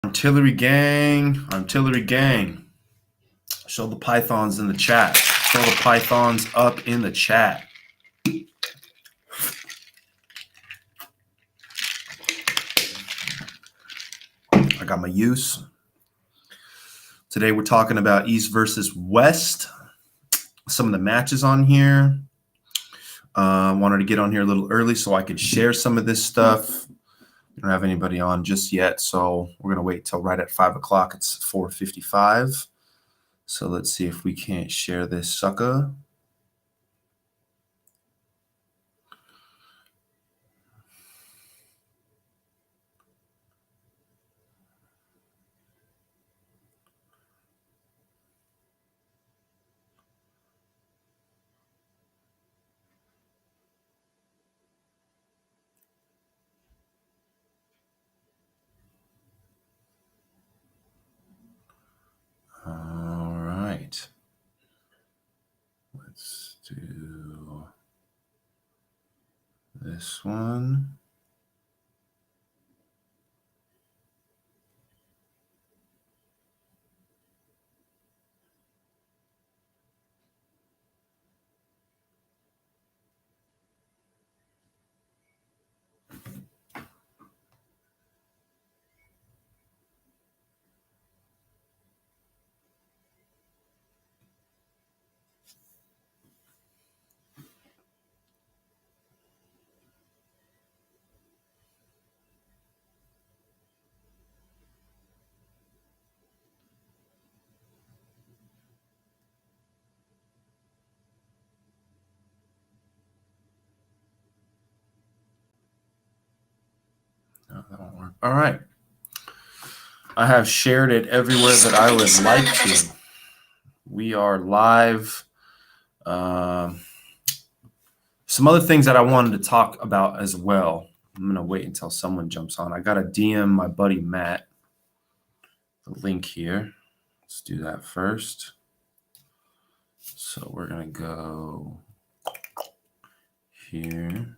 Artillery gang. Show the pythons in the chat. Show the pythons up in the chat. I got my use. Today we're talking about East versus West. Some of the matches on here. Wanted to get on here a little early so I could share some of this stuff. We don't have anybody on just yet, so we're gonna wait till right at 5 o'clock. It's 4:55. So let's see if we can't share this sucker. All right. Let's do this one. No, that won't work. All right. I have shared it everywhere that I would like to. We are live. Some other things that I wanted to talk about as well. I'm going to wait until someone jumps on. I got to DM my buddy Matt the link here. Let's do that first. So we're going to go here.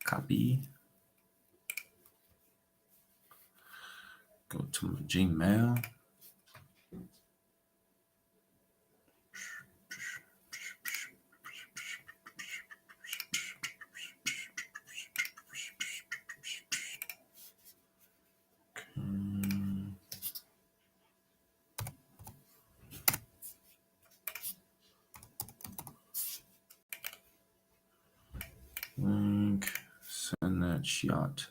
Copy. Go to my Gmail. Link, send that shot.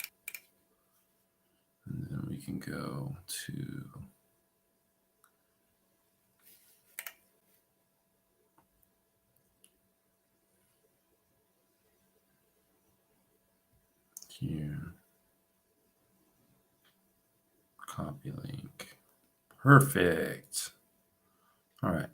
And then we can go to here. Copy link. Perfect. All right.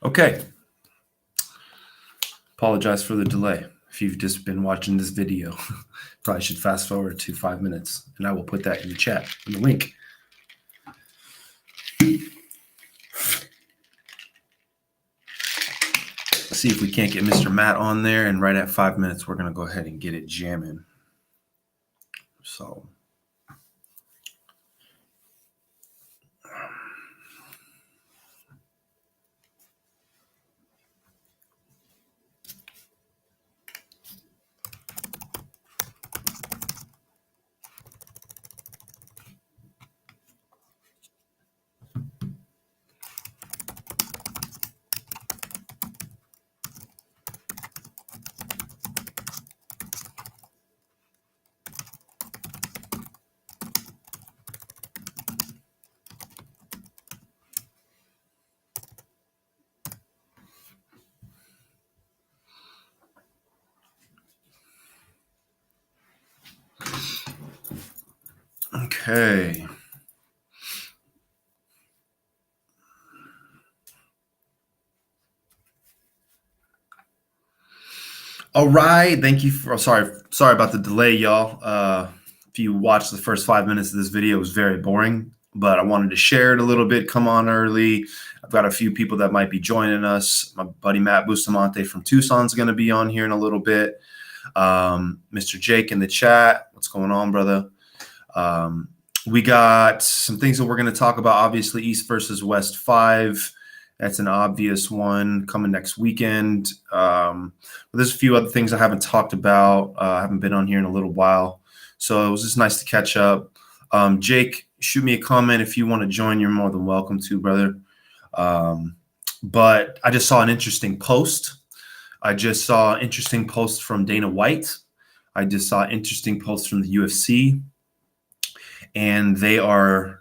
Okay. Apologize for the delay. If you've just been watching this video, probably should fast forward to 5 minutes, and I will put that in the chat, in the link. Let's see if we can't get Mr. Matt on there, and right at 5 minutes, we're going to go ahead and get it jamming. So... Okay. All All right. Thank you for sorry about the delay, y'all. If you watched the first 5 minutes of this video, it was very boring, but I wanted to share it a little bit. Come on early. I've got a few people that might be joining us. My buddy Matt Bustamante from Tucson's going to be on here in a little bit. Mr. Jake in the chat. What's going on, brother? We got some things that we're going to talk about. Obviously, East versus West 5. That's an obvious one coming next weekend. There's a few other things I haven't talked about. I haven't been on here in a little while. So it was just nice to catch up. Jake, shoot me a comment if you want to join. You're more than welcome to, brother. But I just saw an interesting post. I just saw interesting posts from Dana White. I just saw interesting posts from the UFC. And they are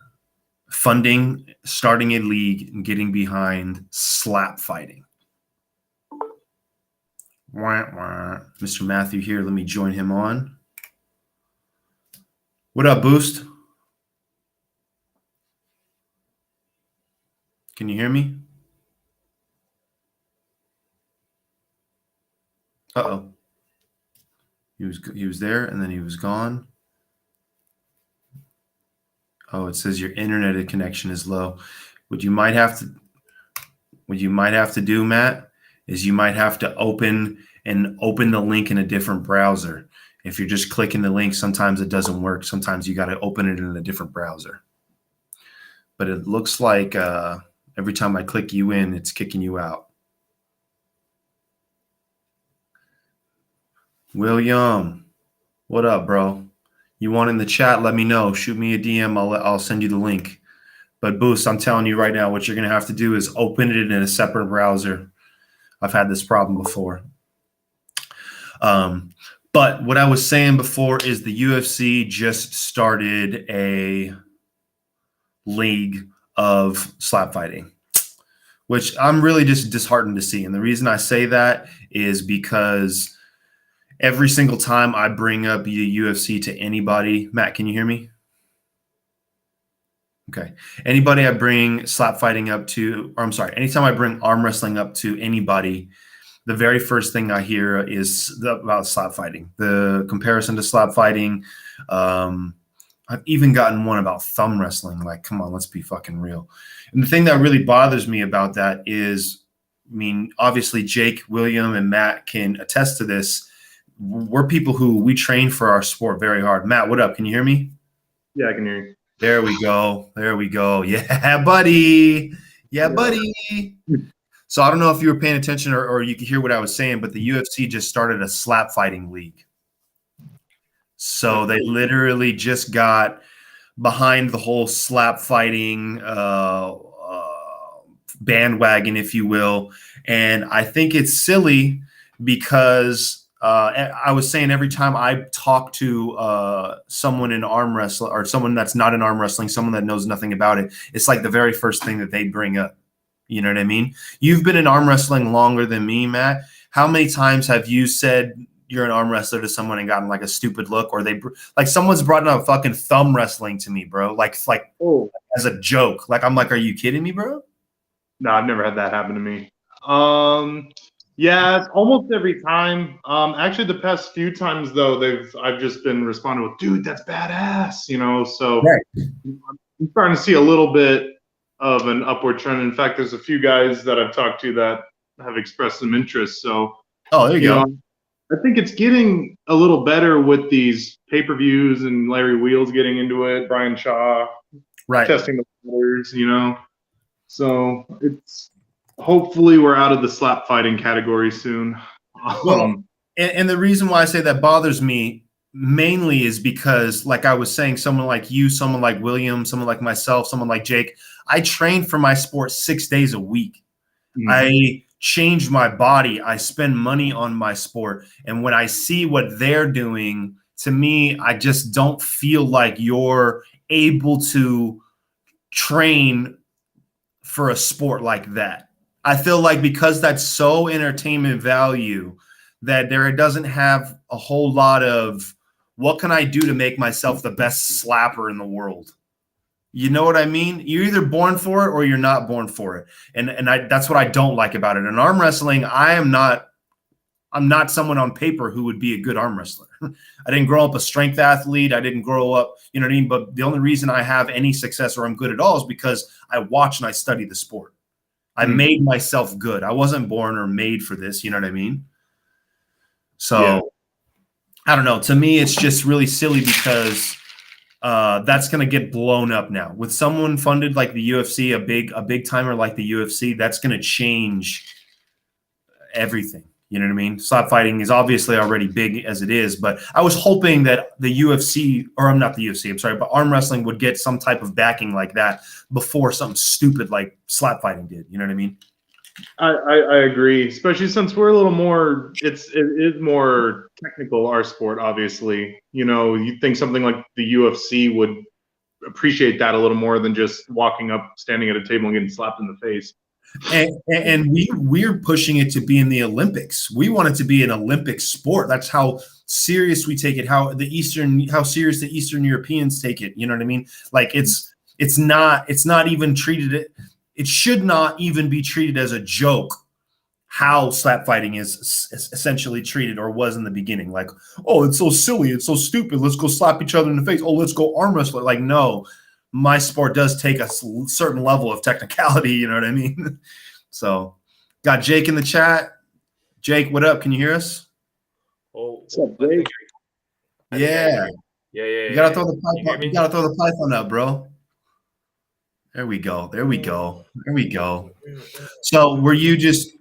starting a league and getting behind slap fighting. Mr. Matthew here. Let me join him on. What up, Boost? Can you hear me? Uh-oh. He was there and then he was gone. Oh, it says your internet connection is low. What you might have to do, Matt, is you might have to open the link in a different browser. If you're just clicking the link, sometimes it doesn't work. Sometimes you got to open it in a different browser. But it looks like every time I click you in, it's kicking you out. William, what up, bro? You want in the chat, let me know. Shoot me a DM. I'll send you the link. But Boost, I'm telling you right now, what you're going to have to do is open it in a separate browser. I've had this problem before. But what I was saying before is the UFC just started a league of slap fighting, which I'm really just disheartened to see. And the reason I say that is because every single time I bring up the UFC to anybody, Matt, can you hear me? Okay. Anybody I bring slap fighting up to, or I'm sorry, anytime I bring arm wrestling up to anybody, the very first thing I hear is about slap fighting, the comparison to slap fighting. I've even gotten one about thumb wrestling. Like, come on, let's be fucking real. And the thing that really bothers me about that is, I mean, obviously Jake, William, and Matt can attest to this. We're people who we train for our sport very hard. Matt, what up? Can you hear me? Yeah, I can hear you. There we go. There we go. Yeah, buddy. Yeah, buddy. So I don't know if you were paying attention or you could hear what I was saying, but the UFC just started a slap fighting league. So they literally just got behind the whole slap fighting bandwagon, if you will. And I think it's silly because I was saying every time I talk to someone in arm wrestling or someone that's not in arm wrestling, someone that knows nothing about it, it's like the very first thing that they bring up. You know what I mean? You've been in arm wrestling longer than me, Matt. How many times have you said you're an arm wrestler to someone and gotten like a stupid look, or like someone's brought up fucking thumb wrestling to me, bro? Like as a joke. Like I'm like, are you kidding me, bro? No, I've never had that happen to me. Yeah, it's almost every time. Actually, the past few times though, I've just been responding with, "Dude, that's badass," you know. So right. I'm starting to see a little bit of an upward trend. In fact, there's a few guys that I've talked to that have expressed some interest. So, there you go. know, I think it's getting a little better with these pay-per-views and Larry Wheels getting into it, Brian Shaw, right, testing the waters, you know. So it's hopefully we're out of the slap fighting category soon. Well, and the reason why I say that bothers me mainly is because, like I was saying, someone like you, someone like William, someone like myself, someone like Jake, I train for my sport 6 days a week. Mm-hmm. I change my body. I spend money on my sport. And when I see what they're doing, to me, I just don't feel like you're able to train for a sport like that. I feel like because that's so entertainment value that there doesn't have a whole lot of what can I do to make myself the best slapper in the world? You know what I mean? You're either born for it or you're not born for it. And that's what I don't like about it. In arm wrestling, I'm not I'm not someone on paper who would be a good arm wrestler. I didn't grow up a strength athlete. I didn't grow up, you know what I mean? But the only reason I have any success or I'm good at all is because I watch and I study the sport. I made myself good. I wasn't born or made for this, you know what I mean? So I don't know. To me, it's just really silly because that's going to get blown up now. With someone funded like the UFC, a big timer like the UFC, that's going to change everything. You know what I mean? Slap fighting is obviously already big as it is, but I was hoping that the UFC, or I'm not the UFC, I'm sorry, but arm wrestling would get some type of backing like that before something stupid like slap fighting did. You know what I mean? I agree, especially since we're a little more. It is more technical, our sport. Obviously, you know, you'd think something like the UFC would appreciate that a little more than just walking up, standing at a table, and getting slapped in the face. And we're pushing it to be in the Olympics. We want it to be an Olympic sport. That's how serious we take it. How serious the Eastern Europeans take it. You know what I mean? Like it's not even treated. It should not even be treated as a joke. How slap fighting is essentially treated or was in the beginning. Like, oh, it's so silly, it's so stupid. Let's go slap each other in the face. Oh, let's go arm wrestle. Like, no. My sport does take a certain level of technicality, you know what I mean? So, got Jake in the chat. Jake, what up? Can you hear us? Oh, what's up, Jake? Yeah. You gotta throw the python. You gotta throw the python up, bro. There we go. So, were you just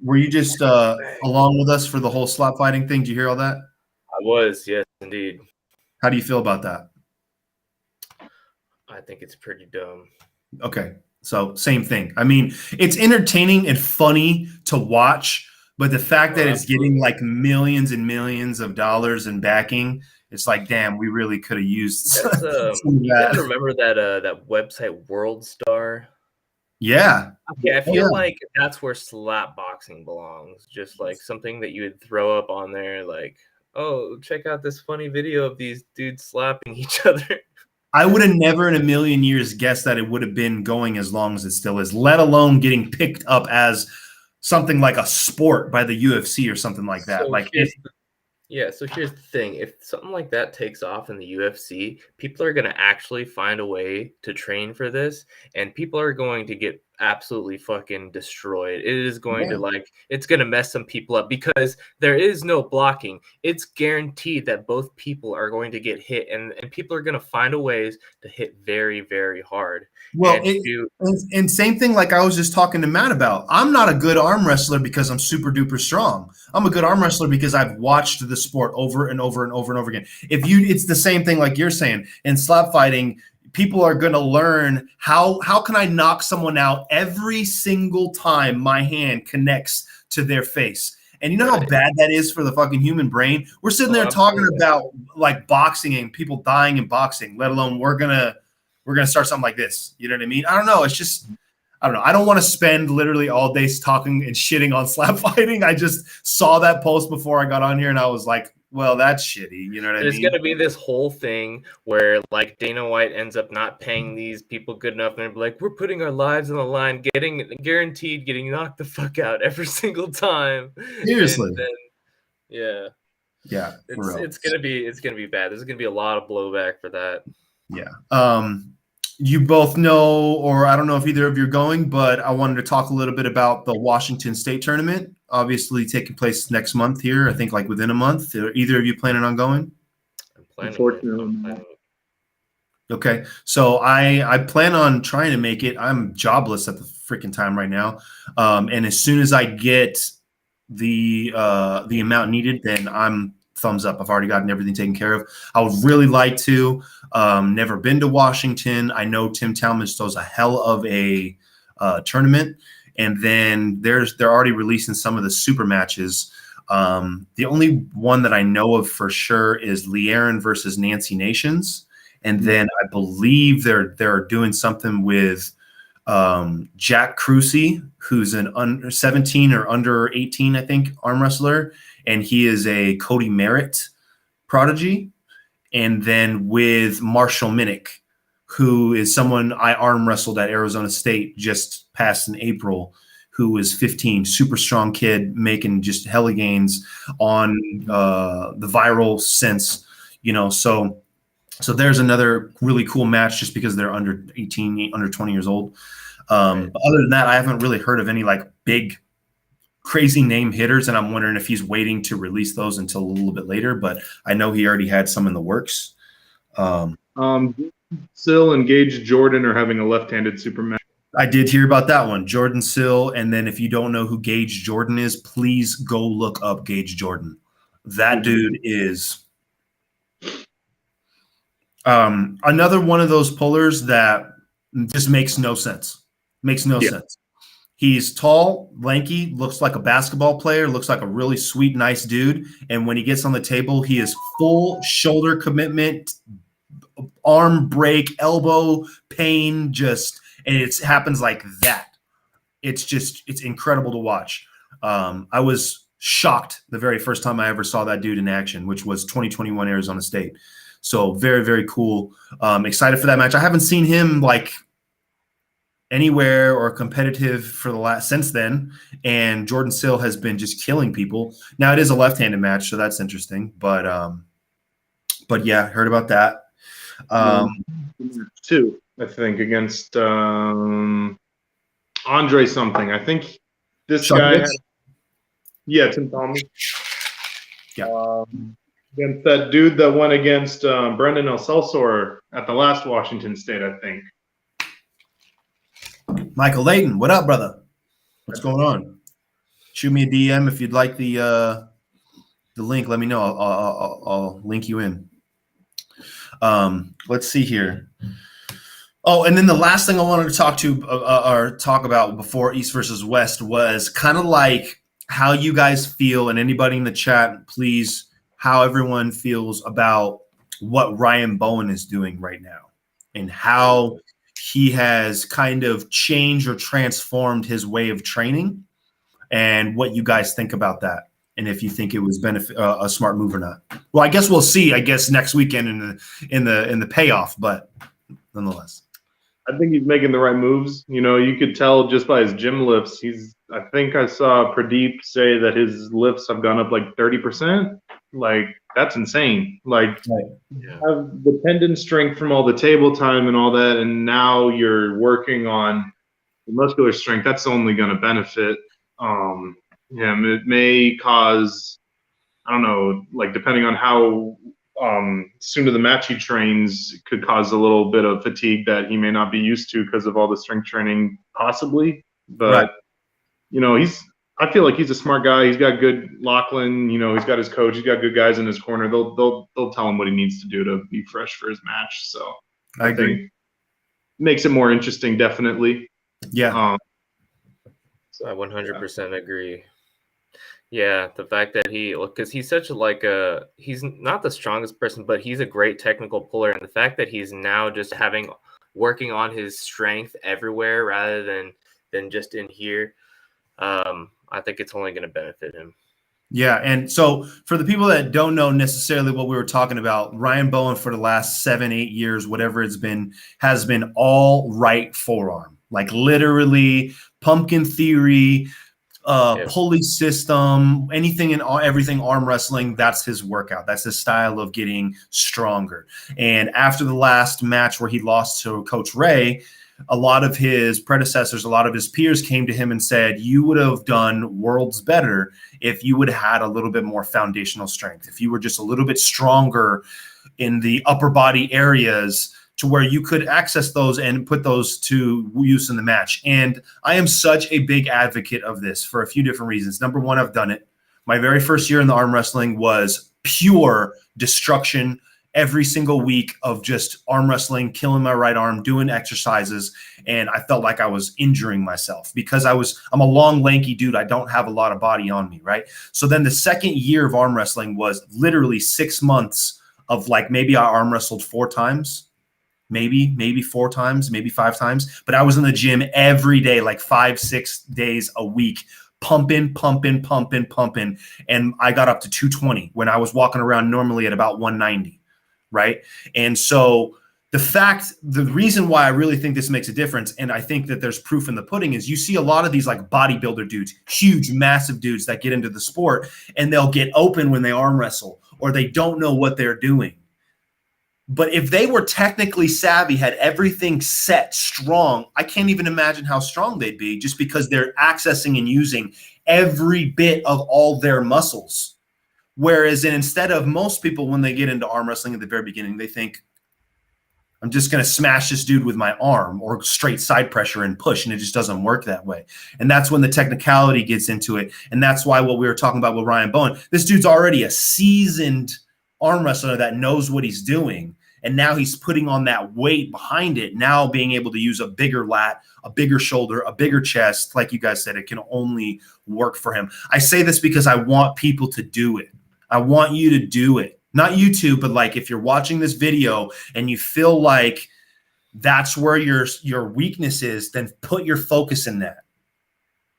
along with us for the whole slap fighting thing? Did you hear all that? I was, yes, indeed. How do you feel about that? I think it's pretty dumb. Okay, so same thing. I mean, it's entertaining and funny to watch, but the fact that it's getting like millions and millions of dollars in backing, it's like, damn, we really could have used some of you guys remember that website WorldStar? Yeah. Yeah, I feel like that's where slap boxing belongs. Just like something that you would throw up on there, like, oh, check out this funny video of these dudes slapping each other. I would have never in a million years guessed that it would have been going as long as it still is, let alone getting picked up as something like a sport by the UFC or something like that. So here's the thing. If something like that takes off in the UFC, people are going to actually find a way to train for this, and people are going to get absolutely fucking destroyed. It is going to it's going to mess some people up because there is no blocking. It's guaranteed that both people are going to get hit, and people are going to find a ways to hit very, very hard. Well, and same thing like I was just talking to Matt about. I'm not a good arm wrestler because I'm super duper strong. I'm a good arm wrestler because I've watched the sport over and over and over and over again. It's the same thing like you're saying. In slap fighting, people are going to learn how can I knock someone out every single time my hand connects to their face. And you know how bad that is for the fucking human brain? We're sitting there talking about like boxing and people dying in boxing, let alone we're gonna start something like this. You know what I mean? I don't know. It's just, I don't know. I don't want to spend literally all day talking and shitting on slap fighting. I just saw that post before I got on here and I was like, well, that's shitty. You know what I mean? There's going to be this whole thing where like Dana White ends up not paying these people good enough. And they're like, we're putting our lives on the line, guaranteed getting knocked the fuck out every single time. Seriously. And then, yeah. It's gonna be bad. There's gonna be a lot of blowback for that. Yeah. You both know, or I don't know if either of you are going, but I wanted to talk a little bit about the Washington State tournament, obviously taking place next month here. I think like within a month. Are either of you planning on going? I'm planning. Unfortunately. Okay, so I plan on trying to make it. I'm jobless at the freaking time right now, and as soon as I get the amount needed, then I'm thumbs up. I've already gotten everything taken care of. I would really like to. Never been to Washington. I know Tim Talmadge throws a hell of a tournament, and then they're already releasing some of the super matches. The only one that I know of for sure is Lee Aaron versus Nancy Nations. And then I believe they're doing something with Jack Crucy, who's an under 17 or under 18, I think, arm wrestler, and he is a Cody Merritt prodigy. And then with Marshall Minnick, who is someone I arm wrestled at Arizona State just past in April, who was 15, super strong kid, making just hella gains on the viral sense, so there's another really cool match just because they're under 18, under 20 years old. But other than that, I haven't really heard of any like big crazy name hitters, and I'm wondering if he's waiting to release those until a little bit later, but I know he already had some in the works. Sill and Gage Jordan are having a left-handed super match. I did hear about that one. Jordan Sill, and then if you don't know who Gage Jordan is, please go look up Gage Jordan. That dude is another one of those pullers that just makes no sense. Makes no sense. He's tall, lanky, looks like a basketball player, looks like a really sweet, nice dude. And when he gets on the table, he is full shoulder commitment, arm break, elbow pain, and it happens like that. It's incredible to watch. I was shocked the very first time I ever saw that dude in action, which was 2021 Arizona State. So very, very cool. Excited for that match. I haven't seen him like anywhere or competitive for since then. And Jordan Sill has been just killing people. Now it is a left-handed match, so that's interesting. But yeah, heard about that. Two, I think, against Andre something. I think this guy Tim Thomas. Yeah. Against that dude that went against Brendan Elselsor at the last Washington State, I think. Michael Layton, what up, brother? What's going on? Shoot me a DM if you'd like the link. Let me know. I'll link you in. Let's see here. Oh, and then the last thing I wanted to talk about before East versus West was kind of like how you guys feel, and anybody in the chat, please, how everyone feels about what Ryan Bowen is doing right now and how he has kind of changed or transformed his way of training, and what you guys think about that, and if you think it was a smart move or not. Well, I guess we'll see. I guess next weekend in the payoff, but nonetheless, I think he's making the right moves. You could tell just by his gym lifts. I think I saw Pradeep say that his lifts have gone up like 30%. Like, that's insane. Like, have the tendon strength from all the table time and all that, and now you're working on the muscular strength. That's only going to benefit him. It may cause, I don't know, like depending on how soon to the match he trains, could cause a little bit of fatigue that he may not be used to because of all the strength training, possibly. But I feel like he's a smart guy. He's got good Lachlan. He's got his coach. He's got good guys in his corner. They'll tell him what he needs to do to be fresh for his match. So I agree. think makes it more interesting, definitely. Yeah. So I 100% agree. Yeah, the fact that because he's such he's not the strongest person, but he's a great technical puller, and the fact that he's now just working on his strength everywhere rather than just in here. I think it's only going to benefit him. Yeah, and so for the people that don't know necessarily what we were talking about, Ryan Bowen for the last 7-8 years, whatever it's been, has been all right forearm, like literally pumpkin theory, pulley system, anything and everything arm wrestling. That's his workout. That's his style of getting stronger. And after the last match where he lost to Coach Ray, a lot of his predecessors, a lot of his peers came to him and said, you would have done worlds better if you would have had a little bit more foundational strength, if you were just a little bit stronger in the upper body areas to where you could access those and put those to use in the match. And I am such a big advocate of this for a few different reasons. Number one, I've done it. My very first year in the arm wrestling was pure destruction every single week of just arm wrestling, killing my right arm, doing exercises. And I felt like I was injuring myself because I'm a long, lanky dude. I don't have a lot of body on me, right? So then the second year of arm wrestling was literally 6 months of like, maybe I arm wrestled 4 times, maybe 4 times, maybe 5 times. But I was in the gym every day, like 5-6 days a week, pumping. And I got up to 220 when I was walking around normally at about 190. Right. And so the reason why I really think this makes a difference, and I think that there's proof in the pudding, is you see a lot of these like bodybuilder dudes, huge, massive dudes that get into the sport, and they'll get open when they arm wrestle, or they don't know what they're doing. But if they were technically savvy, had everything set strong, I can't even imagine how strong they'd be, just because they're accessing and using every bit of all their muscles. Whereas instead of most people, when they get into arm wrestling at the very beginning, they think, I'm just going to smash this dude with my arm or straight side pressure and push, and it just doesn't work that way. And that's when the technicality gets into it. And that's why what we were talking about with Ryan Bowen, this dude's already a seasoned arm wrestler that knows what he's doing. And now he's putting on that weight behind it, now being able to use a bigger lat, a bigger shoulder, a bigger chest. Like you guys said, it can only work for him. I say this because I want people to do it. I want you to do it. Not YouTube, but like if you're watching this video and you feel like that's where your weakness is, then put your focus in that.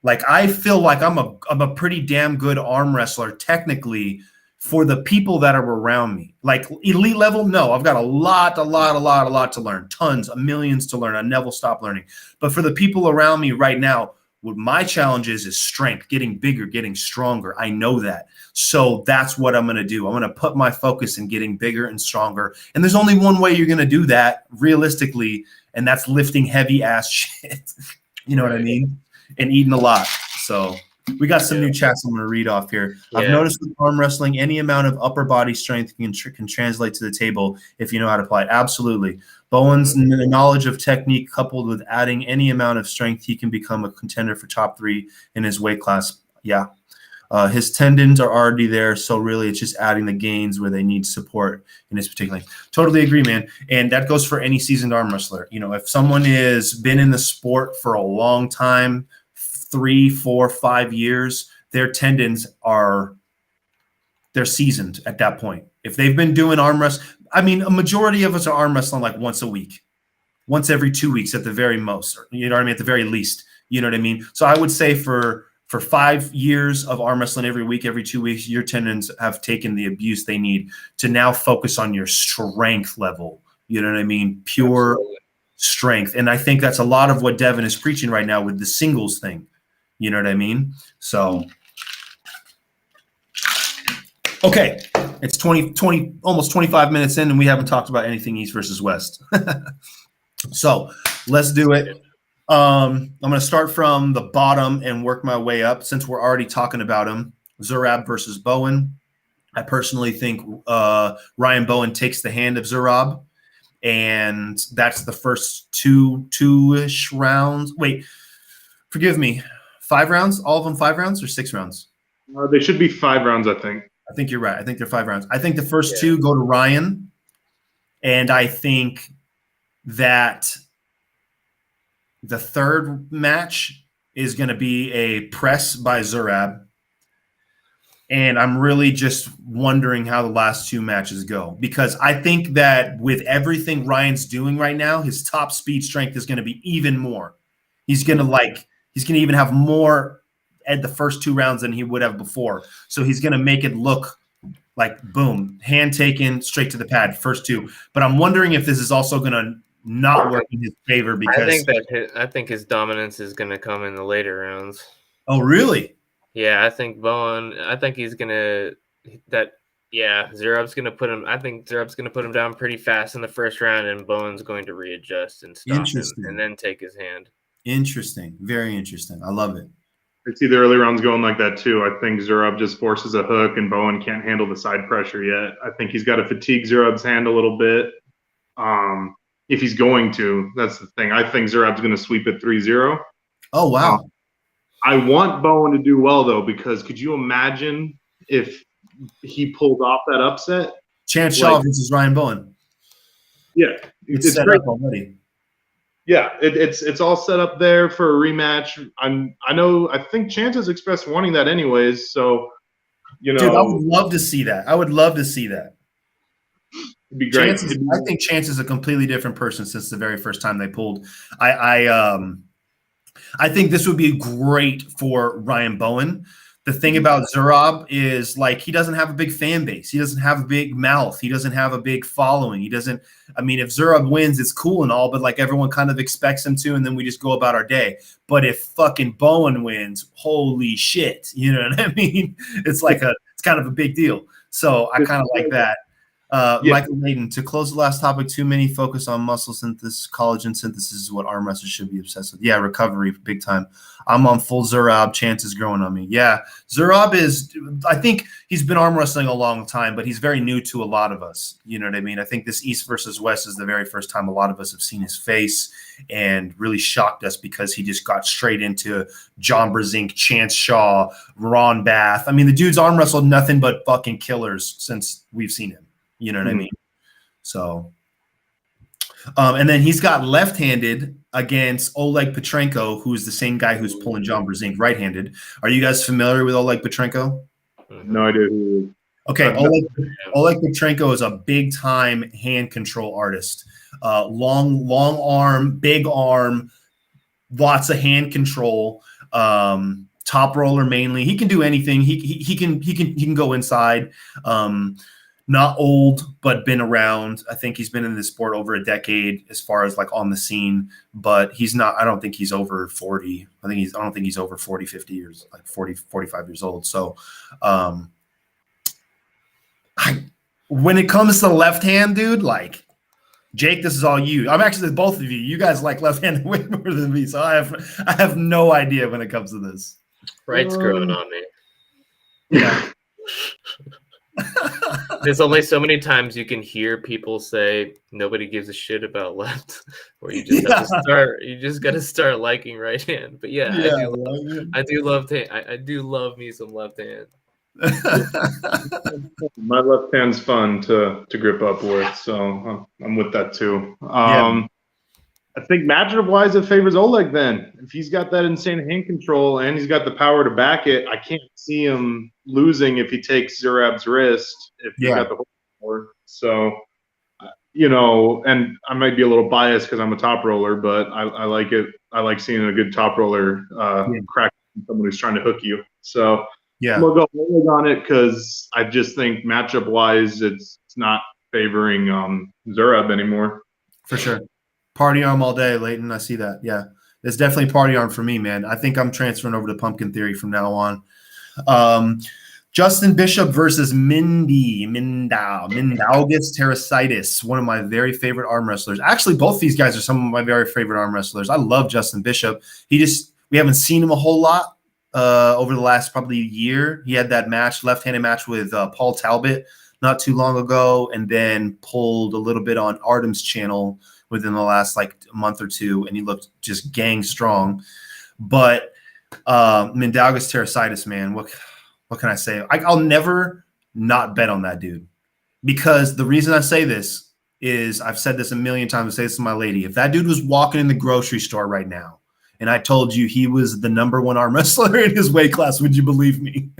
Like I feel like I'm a pretty damn good arm wrestler technically for the people that are around me. Like elite level, no, I've got a lot to learn, tons of millions to learn. I never stop learning. But for the people around me right now, what my challenge is strength, getting bigger, getting stronger. I know that. So that's what I'm going to do. I'm going to put my focus in getting bigger and stronger. And there's only one way you're going to do that realistically, and that's lifting heavy ass shit. You know what I mean? And eating a lot. So we got some new chats I'm going to read off here. Yeah. I've noticed with arm wrestling, any amount of upper body strength can translate to the table if you know how to apply it. Absolutely. Bowen's knowledge of technique coupled with adding any amount of strength, he can become a contender for top 3 in his weight class. Yeah. His tendons are already there, so really it's just adding the gains where they need support in his particular. Totally agree, man. And that goes for any seasoned arm wrestler. You know, if someone has been in the sport for a long time, 3, 4, 5 years, their tendons they're seasoned at that point. If they've been doing arm wrestling, I mean, a majority of us are arm wrestling like once a week, once every 2 weeks at the very most, or, you know what I mean? At the very least, you know what I mean? So I would say for 5 years of arm wrestling every week, every 2 weeks, your tendons have taken the abuse they need to now focus on your strength level. You know what I mean? Pure Absolutely. Strength. And I think that's a lot of what Devin is preaching right now with the singles thing. You know what I mean? So, okay. It's 20, almost 25 minutes in, and we haven't talked about anything East versus West. So let's do it. I'm going to start from the bottom and work my way up since we're already talking about him. Zurab versus Bowen. I personally think Ryan Bowen takes the hand of Zurab, and that's the first two-ish rounds. Wait, forgive me. 5 rounds? All of them 5 rounds or 6 rounds? They should be 5 rounds, I think. I think you're right. I think they're 5 rounds. I think the first 2 go to Ryan, and I think that the third match is going to be a press by Zurab, and I'm really just wondering how the last 2 matches go, because I think that with everything Ryan's doing right now, his top speed strength is going to be even more. He's going to even have more at the first 2 rounds than he would have before. So he's going to make it look like, boom, hand taken, straight to the pad, first 2. But I'm wondering if this is also going to not work in his favor, because I think his dominance is going to come in the later rounds. Oh, really? Yeah, I think he's going to Zurab's going to put him. I think Zurab's going to put him down pretty fast in the first round, and Bowen's going to readjust and stop him and then take his hand. Interesting. Very interesting. I love it. I see the early rounds going like that too. I think Zurab just forces a hook and Bowen can't handle the side pressure yet. I think he's got to fatigue Zurab's hand a little bit. If he's going to, that's the thing. I think Zurab's going to sweep it 3-0. Oh, wow. I want Bowen to do well, though, because could you imagine if he pulled off that upset? Chance Shaw versus Ryan Bowen. Yeah. It's set up already. Yeah, it's all set up there for a rematch. I think Chance has expressed wanting that anyways. So, you know, dude, I would love to see that. It'd be great. I think Chance is a completely different person since the very first time they pulled. I think this would be great for Ryan Bowen. The thing about Zurab is like he doesn't have a big fan base. He doesn't have a big mouth. He doesn't have a big following. He doesn't. I mean, if Zurab wins, it's cool and all, but like everyone kind of expects him to, and then we just go about our day. But if fucking Bowen wins, holy shit, you know what I mean? It's kind of a big deal. So I kind of like that. Michael Layden, to close the last topic, too many focus on muscle synthesis. Collagen synthesis is what arm wrestlers should be obsessed with. Yeah, recovery, big time. I'm on full Zurab. Chances growing on me. Yeah, Zurab is, I think he's been arm wrestling a long time, but he's very new to a lot of us. You know what I mean? I think this East versus West is the very first time a lot of us have seen his face and really shocked us because he just got straight into John Brzenk, Chance Shaw, Ron Bath. I mean, the dude's arm wrestled nothing but fucking killers since we've seen him. You know what I mean? So, and then he's got left-handed against Oleg Petrenko, who's the same guy who's pulling John Brzenk right-handed. Are you guys familiar with Oleg Petrenko? No idea who. Okay, Oleg Petrenko is a big-time hand control artist. Long arm, big arm, lots of hand control. Top roller mainly. He can do anything. He can go inside. Not old, but been around. I think he's been in this sport over a decade as far as like on the scene, but he's not, I don't think he's over 40. I don't think he's over 40, 50 years, like 40, 45 years old. So, when it comes to left hand, dude, like Jake, this is all you. I'm actually both of you. You guys like left-handed way more than me. So I have no idea when it comes to this. Right's growing on me. Yeah. There's only so many times you can hear people say nobody gives a shit about left, or you just have to start. You just got to start liking right hand. But yeah, I do love me some left hand. My left hand's fun to grip up with, so I'm with that too. I think matchup wise, it favors Oleg. Then if he's got that insane hand control and he's got the power to back it, I can't see him losing if he takes Zurab's wrist. If he's got the power, so and I might be a little biased because I'm a top roller, but I like it. I like seeing a good top roller crack someone who's trying to hook you. So we'll go Oleg on it because I just think matchup wise, it's not favoring Zurab anymore. For sure. Party arm all day, Leighton. I see that. Yeah, it's definitely party arm for me, man. I think I'm transferring over to Pumpkin Theory from now on. Justin Bishop versus Mindaugas Terasitis, one of my very favorite arm wrestlers. Actually, both these guys are some of my very favorite arm wrestlers. I love Justin Bishop. We haven't seen him a whole lot over the last probably year. He had that left-handed match with Paul Talbot not too long ago, and then pulled a little bit on Artem's channel within the last like month or two, and he looked just gang strong. But Mindaugas Terasitis, man, what can I say? I'll never not bet on that dude, because the reason I say this is I've said this a million times. I say this to my lady. If that dude was walking in the grocery store right now and I told you he was the #1 arm wrestler in his weight class, would you believe me?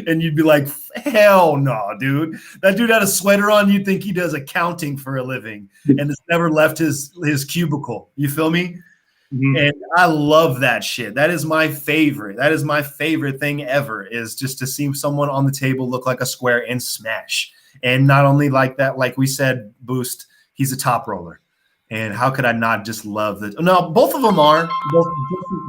And you'd be like, hell no, dude. That dude had a sweater on. You'd think he does accounting for a living and has never left his cubicle. You feel me? Mm-hmm. And I love that shit. That is my favorite. That is my favorite thing ever, is just to see someone on the table look like a square and smash. And not only like that, like we said, Boost, he's a top roller. And how could I not just love that? No, both of them are.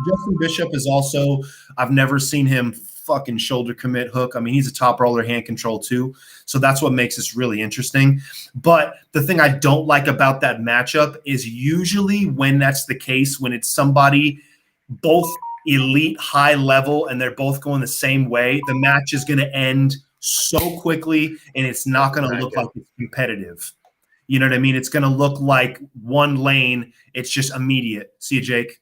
Justin Bishop is also, I've never seen him fucking shoulder commit hook. I mean, he's a top roller, hand control too. So that's what makes this really interesting. But the thing I don't like about that matchup is usually when that's the case, when it's somebody both elite high level and they're both going the same way, the match is going to end so quickly and it's not going to look like it's competitive. You know what I mean? It's going to look like one lane. It's just immediate. See you, Jake?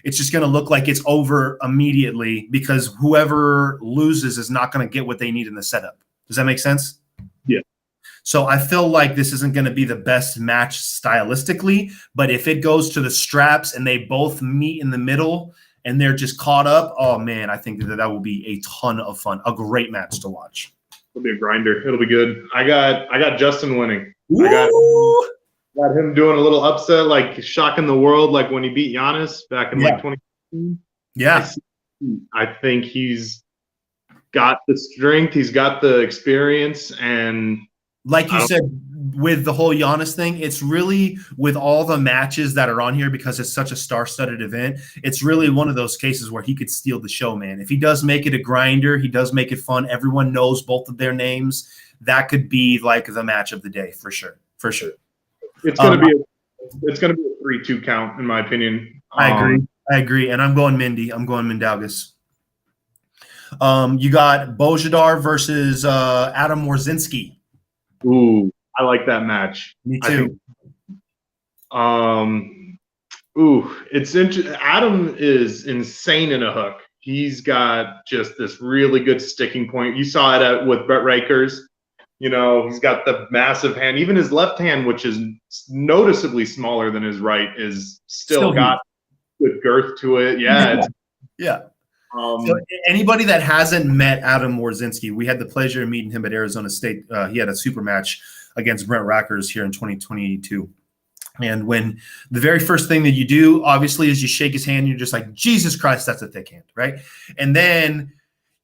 It's just going to look like it's over immediately because whoever loses is not going to get what they need in the setup. Does that make sense? Yeah. So I feel like this isn't going to be the best match stylistically, but if it goes to the straps and they both meet in the middle and they're just caught up, oh man, I think that will be a ton of fun. A great match to watch. It'll be a grinder. It'll be good. I got Justin winning. Ooh. I got him doing a little upset, like shocking the world, like when he beat Giannis back in like 2015. Yeah. I think he's got the strength, he's got the experience, and like you said, with the whole Giannis thing, it's really with all the matches that are on here because it's such a star-studded event. It's really one of those cases where he could steal the show, man. If he does make it a grinder, he does make it fun. Everyone knows both of their names. That could be like the match of the day for sure. For sure. It's gonna be a 3-2 count in my opinion. I agree. And I'm going Mindy. I'm going Mindaugas. You got Bojidar versus Adam Warzinski. Ooh, I like that match. Me too. It's interesting. Adam is insane in a hook. He's got just this really good sticking point. You saw it with Brett Rakers. You know, he's got the massive hand. Even his left hand, which is noticeably smaller than his right, is still got good girth to it. Yeah. Yeah. So anybody that hasn't met Adam Warzinski, we had the pleasure of meeting him at Arizona State. He had a super match against Brent Rackers here in 2022. And when the very first thing that you do, obviously, is you shake his hand, you're just like, Jesus Christ, that's a thick hand, right? And then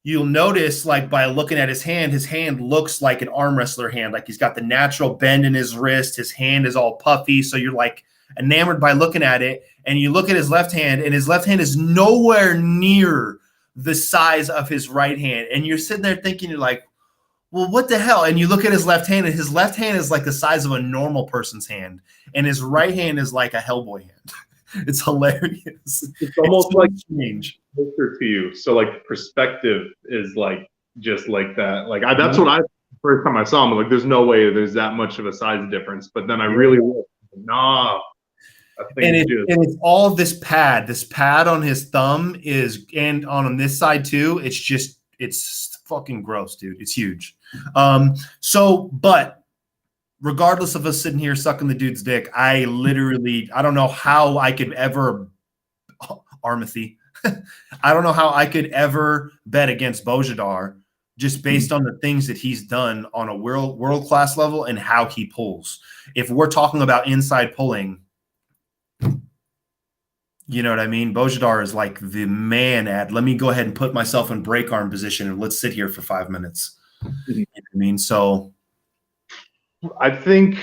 you'll notice, like, by looking at his hand looks like an arm wrestler hand. Like, he's got the natural bend in his wrist. His hand is all puffy. So you're, like, enamored by looking at it. And you look at his left hand, and his left hand is nowhere near the size of his right hand. And you're sitting there thinking, you're like, well, what the hell? And you look at his left hand, and his left hand is like the size of a normal person's hand. And his right hand is like a Hellboy hand. It's hilarious. It's almost like strange. Closer to you. So, like, perspective is, like, just like that. Like, that's what first time I saw him, I'm like, there's no way there's that much of a size difference. But then I really looked. Nah. And it's all this pad. This pad on his thumb and on this side too. It's fucking gross, dude. It's huge. But regardless of us sitting here sucking the dude's dick, I don't know how I could ever Armathy. I don't know how I could ever bet against Bojidar just based on the things that he's done on a world-class level and how he pulls. If we're talking about inside pulling, you know what I mean? Bojidar is like the man let me go ahead and put myself in break arm position and let's sit here for 5 minutes. You know what I mean? So I think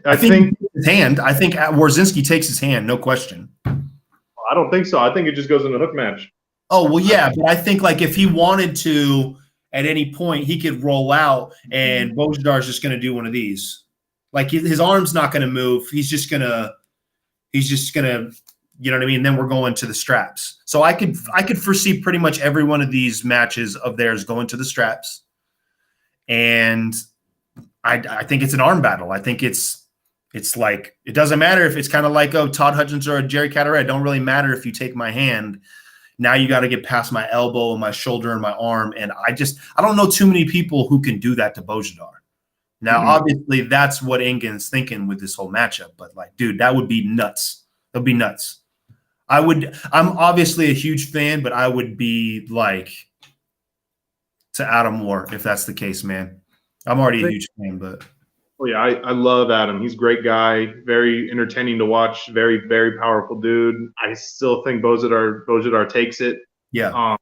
his hand. I think Warzinski takes his hand, no question. I don't think so. I think it just goes in a hook match. Oh, well, yeah, but I think, like, if he wanted to at any point, he could roll out and Bojidar is just going to do one of these. Like, his arm's not going to move. He's just going to, you know what I mean? Then we're going to the straps. So I could foresee pretty much every one of these matches of theirs going to the straps. And I think it's an arm battle. I think it's like, it doesn't matter if it's kind of like a Todd Hutchins or a Jerry Cataret. It don't really matter if you take my hand. Now you got to get past my elbow and my shoulder and my arm. And I don't know too many people who can do that to Bojidar. Now, obviously, that's what Engin's thinking with this whole matchup. But, like, dude, that would be nuts. That would be nuts. I'm obviously a huge fan, but I would be, like, to Adam Moore if that's the case, man. I'm already a huge fan, but. Oh, yeah, I love Adam. He's a great guy, very entertaining to watch, very, very powerful dude. I still think Bojidar takes it. Yeah.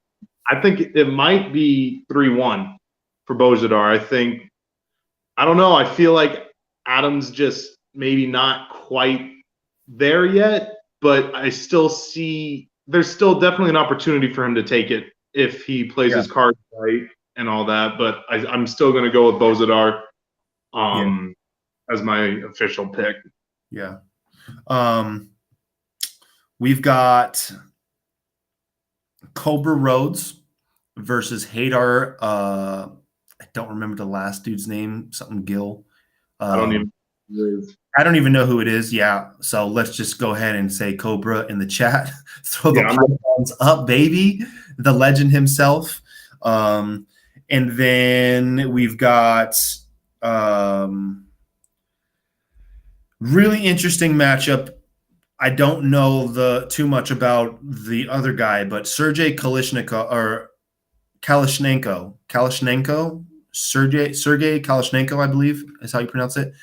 I think it might be 3-1 for Bojidar. I don't know. I feel like Adam's just maybe not quite there yet, but I still see there's still definitely an opportunity for him to take it if he plays his cards right and all that. But I'm still going to go with Bojidar as my official pick. Yeah. We've got Cobra Rhodes versus Hadar. I don't remember the last dude's name. Something Gill. I don't even know who it is. Yeah. So let's just go ahead and say Cobra in the chat. Throw the pylons up, baby. The legend himself. And then we've got really interesting matchup. I don't know too much about the other guy, but Sergey Kalishnikov, Sergey Kalishnikov, I believe is how you pronounce it,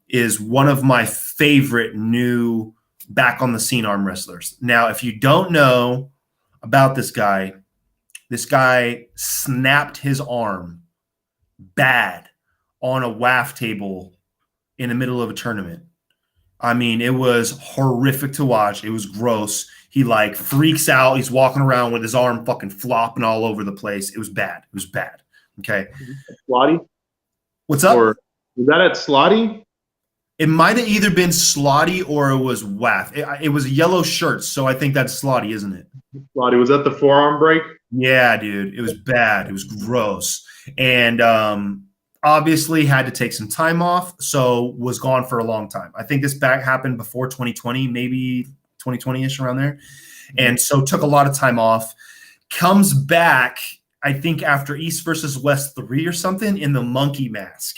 is one of my favorite new back on the scene arm wrestlers. Now, if you don't know about this guy, This guy snapped his arm bad on a WAF table in the middle of a tournament. I mean, it was horrific to watch. It was gross. He like freaks out. He's walking around with his arm fucking flopping all over the place. It was bad. It was bad. Okay. Slotty? What's up? Or was that at Slotty? It might have either been Slotty or it was WAF. It was a yellow shirt, so I think that's Slotty, isn't it? Slotty. Was that the forearm break? Yeah, dude. It was bad. It was gross. And obviously had to take some time off, so was gone for a long time. I think this back happened before 2020, maybe 2020-ish, around there. And so took a lot of time off. Comes back, I think, after East versus West 3 or something in the monkey mask.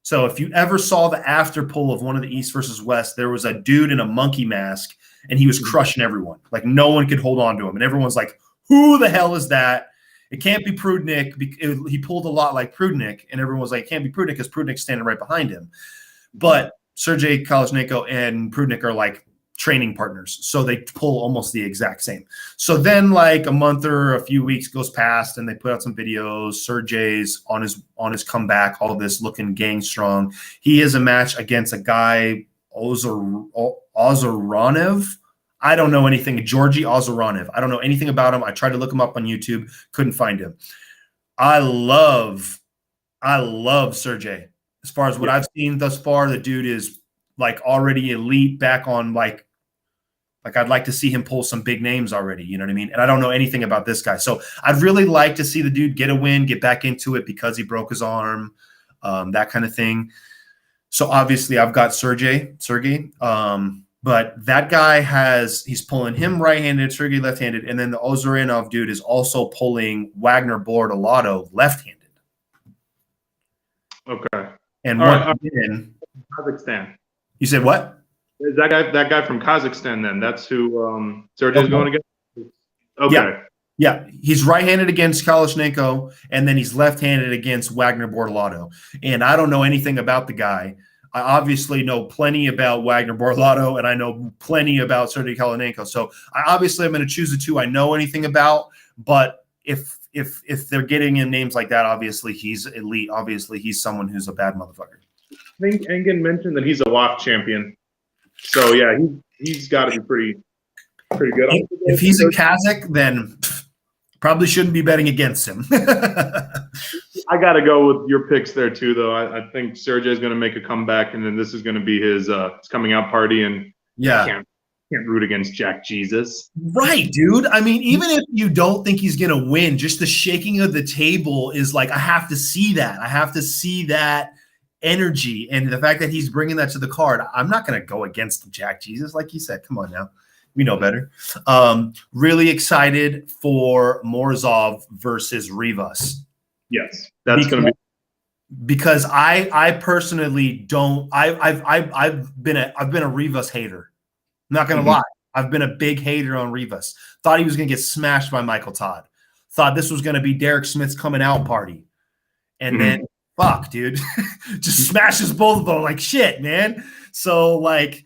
So if you ever saw the after pull of one of the East versus West, there was a dude in a monkey mask, and he was crushing everyone. Like, no one could hold on to him. And everyone's like, who the hell is that? It can't be Prudnik. He pulled a lot like Prudnik, and everyone was like, it can't be Prudnik because Prudnik's standing right behind him. But Sergey Kalashnikov and Prudnik are like training partners, so they pull almost the exact same. So then like a month or a few weeks goes past, and they put out some videos. Sergey's on his comeback, all this, looking gang strong. He has a match against a guy, Ozeranev. I don't know anything. Georgi Ozeranev. I don't know anything about him. I tried to look him up on YouTube, couldn't find him. I love Sergey. As far as what I've seen thus far, the dude is like already elite, back on like I'd like to see him pull some big names already. You know what I mean? And I don't know anything about this guy. So I'd really like to see the dude get a win, get back into it because he broke his arm, that kind of thing. So obviously I've got Sergey. But that guy he's pulling him right-handed, Sergey left-handed, and then the Ozarinov dude is also pulling Wagner Bordolato left-handed. Okay. And Kazakhstan. You said what? Is that guy from Kazakhstan then? That's who Sergey's going against? Okay. Yeah. He's right-handed against Kalashnikov, and then he's left-handed against Wagner Bordolato. And I don't know anything about the guy. I obviously know plenty about Wagner Bordolato, and I know plenty about Sergey Kalashnikov. So I'm going to choose the two I know anything about. But if they're getting in names like that, obviously he's elite. Obviously he's someone who's a bad motherfucker. I think Engen mentioned that he's a WAF champion. So yeah, he's got to be pretty good. If he's a Kazakh, then probably shouldn't be betting against him. I got to go with your picks there too, though. I think Sergey's going to make a comeback, and then this is going to be his coming out party. And yeah, can't root against Jack Jesus. Right, dude. I mean, even if you don't think he's going to win, just the shaking of the table is like, I have to see that. I have to see that energy, and the fact that he's bringing that to the card. I'm not going to go against Jack Jesus, like you said. Come on now. We know better. Really excited for Morozov versus Rivas. Yes, that's going to be, because I personally don't. I've been a Rivas hater. I'm not going to lie. I've been a big hater on Rivas. Thought he was going to get smashed by Michael Todd. Thought this was going to be Derek Smith's coming out party, and then fuck, dude, just smashes both of them like shit, man. So like,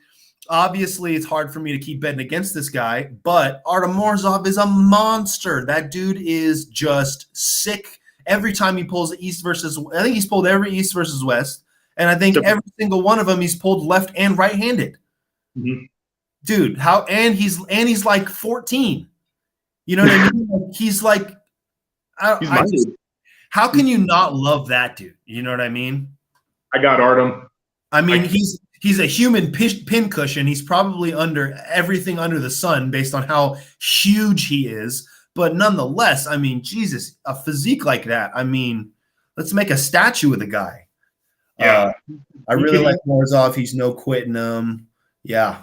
obviously it's hard for me to keep betting against this guy, but Artem Morozov is a monster. That dude is just sick. Every time he pulls East versus, I think he's pulled every East versus West, and I think every single one of them he's pulled left and right-handed. Dude, he's like 14. You know what I mean? He's like, how can you not love that dude? You know what I mean? I got Artem. I mean, he's a human pin cushion. He's probably under everything under the sun based on how huge he is. But nonetheless, I mean, Jesus, a physique like that. I mean, let's make a statue of the guy. Yeah. I really like Morozov. He's no quitting him. Yeah.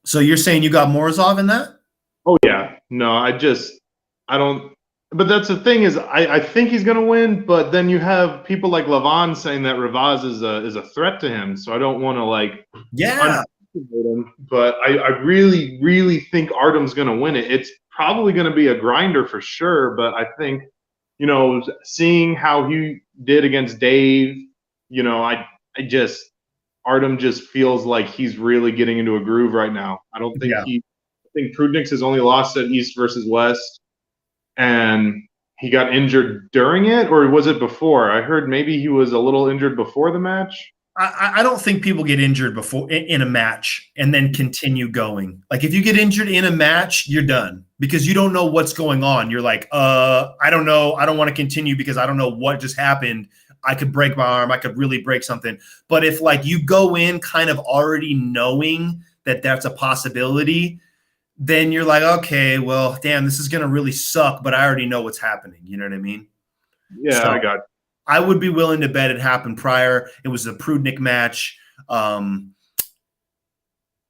So you're saying you got Morozov in that? Oh, yeah. No, I don't. But that's the thing is, I think he's going to win. But then you have people like Lavon saying that Rivas is a threat to him. So I don't want to like him. But I really, really think Artem's going to win it. It's probably going to be a grinder for sure. But I think, seeing how he did against Dave, Artem just feels like he's really getting into a groove right now. I don't think I think Prudnik's has only lost at East versus West. and he got injured during it, or was it before? I heard maybe he was a little injured before the match. I don't think people get injured before in a match and then continue going. Like if you get injured in a match, you're done because you don't know what's going on. You're like, I don't know. I don't want to continue because I don't know what just happened. I could break my arm. I could really break something. But if like you go in kind of already knowing that that's a possibility, then you're like, okay, well, damn, this is going to really suck, but I already know what's happening. You know what I mean? Yeah, So, I got. I would be willing to bet it happened prior. It was a Prudnik match.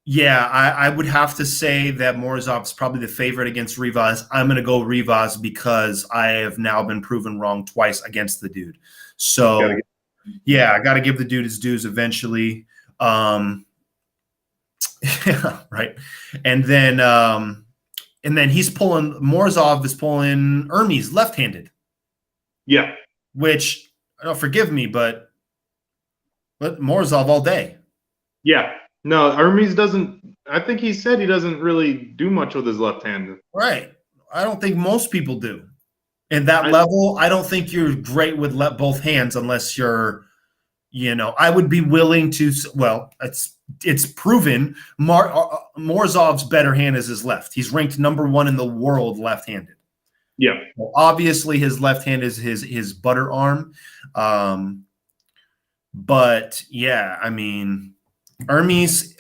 Yeah, I would have to say that Morozov's probably the favorite against Rivas. I'm going to go Rivas because I have now been proven wrong twice against the dude. So, yeah, I got to give the dude his dues eventually. Yeah, right. And then Morozov is pulling Hermes left-handed. Yeah. Which, forgive me, but Morozov all day. Yeah. No, Hermes doesn't. I think he said he doesn't really do much with his left hand. Right. I don't think most people do. In that level, I don't think you're great with both hands unless you're, I would be willing to. Well, it's proven. Morozov's better hand is his left. He's ranked #1 in the world left-handed. Yeah. Well, obviously, his left hand is his butter arm. But yeah, I mean, Hermes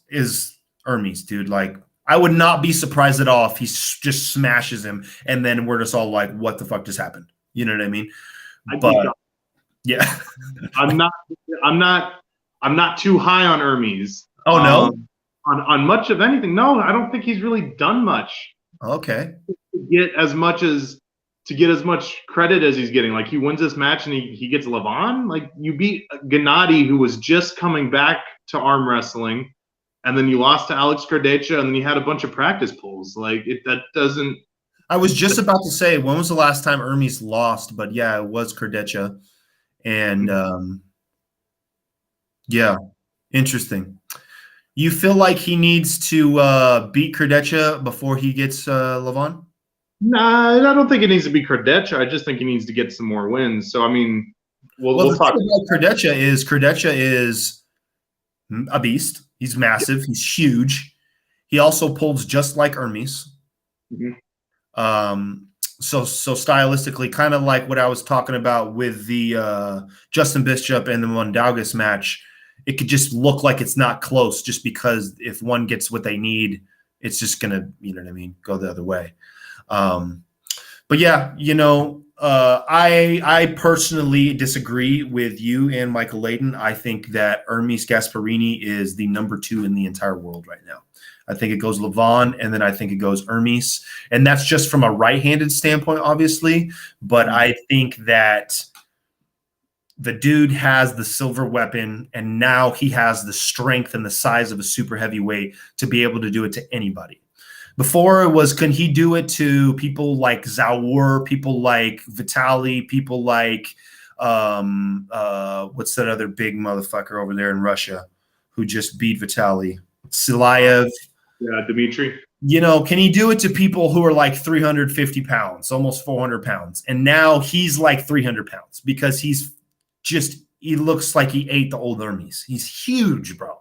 is Hermes, dude. Like, I would not be surprised at all if he just smashes him, and then we're just all like, "What the fuck just happened?" You know what I mean? But yeah, I'm not too high on Hermes. Oh no, on much of anything. No, I don't think he's really done much. Okay. To get as much credit as he's getting. Like he wins this match and he gets Levon. Like you beat Gennady, who was just coming back to arm wrestling, and then you lost to Alex Krdecha, and then you had a bunch of practice pulls. Like that doesn't. I was just about to say, when was the last time Hermes lost? But yeah, it was Krdecha, and yeah, interesting. You feel like he needs to beat Krdecha before he gets Levon? Nah, I don't think it needs to be Krdecha. I just think he needs to get some more wins. So I mean, we'll talk about Krdecha is a beast. He's massive. He's huge. He also pulls just like Hermes. Mm-hmm. So stylistically, kind of like what I was talking about with the Justin Bishop and the Mondaugas match. It could just look like it's not close, just because if one gets what they need, it's just gonna, you know what I mean, go the other way. But yeah, I personally disagree with you and Michael Layden. I think that Hermes Gasparini is the #2 in the entire world right now. I think it goes Levon, and then I think it goes Hermes. And that's just from a right-handed standpoint, obviously. But I think that the dude has the silver weapon, and now he has the strength and the size of a super heavyweight to be able to do it to anybody. Before it was, can he do it to people like Zaur, people like Vitali, people like what's that other big motherfucker over there in Russia who just beat Vitali? Silayev. Yeah, Dmitry. Can he do it to people who are like 350 pounds, almost 400 pounds? And now he's like 300 pounds because he looks like he ate the old Hermes. He's huge, bro.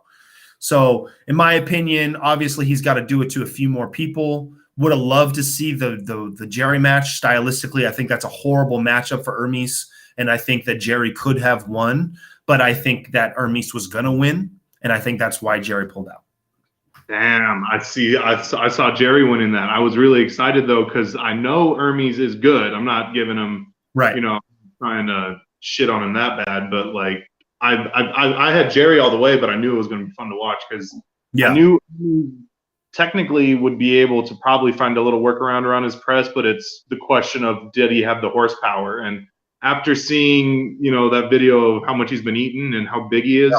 So, in my opinion, obviously he's got to do it to a few more people. Would have loved to see the Jerry match. Stylistically, I think that's a horrible matchup for Hermes, and I think that Jerry could have won, but I think that Hermes was going to win, and I think that's why Jerry pulled out. Damn, I saw Jerry winning that. I was really excited, though, because I know Hermes is good. I'm not giving him, trying to shit on him that bad, but like, I had Jerry all the way, but I knew it was going to be fun to watch because I knew he technically would be able to probably find a little workaround around his press, but it's the question of did he have the horsepower? And after seeing, that video of how much he's been eating and how big he is,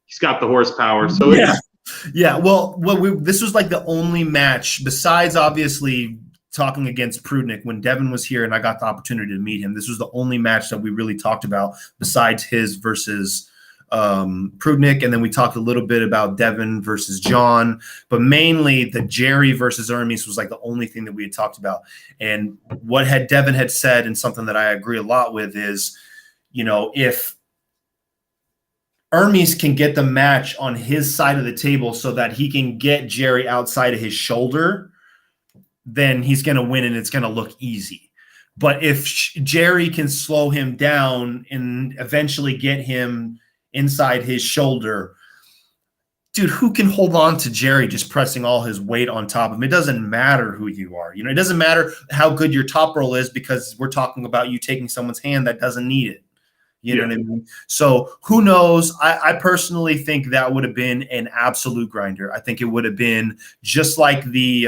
he's got the horsepower. So well, this was like the only match besides obviously talking against Prudnik when Devin was here and I got the opportunity to meet him. This was the only match that we really talked about besides his versus Prudnik, and then we talked a little bit about Devin versus John, but mainly the Jerry versus Hermes was like the only thing that we had talked about. And what had Devin had said, and something that I agree a lot with, is, you know, if Hermes can get the match on his side of the table so that he can get Jerry outside of his shoulder, then he's going to win and it's going to look easy. But if Jerry can slow him down and eventually get him inside his shoulder, dude, who can hold on to Jerry just pressing all his weight on top of him? It doesn't matter who you are. You know, it doesn't matter how good your top roll is, because we're talking about you taking someone's hand that doesn't need it. You know what I mean? So who knows? I personally think that would have been an absolute grinder. I think it would have been just like the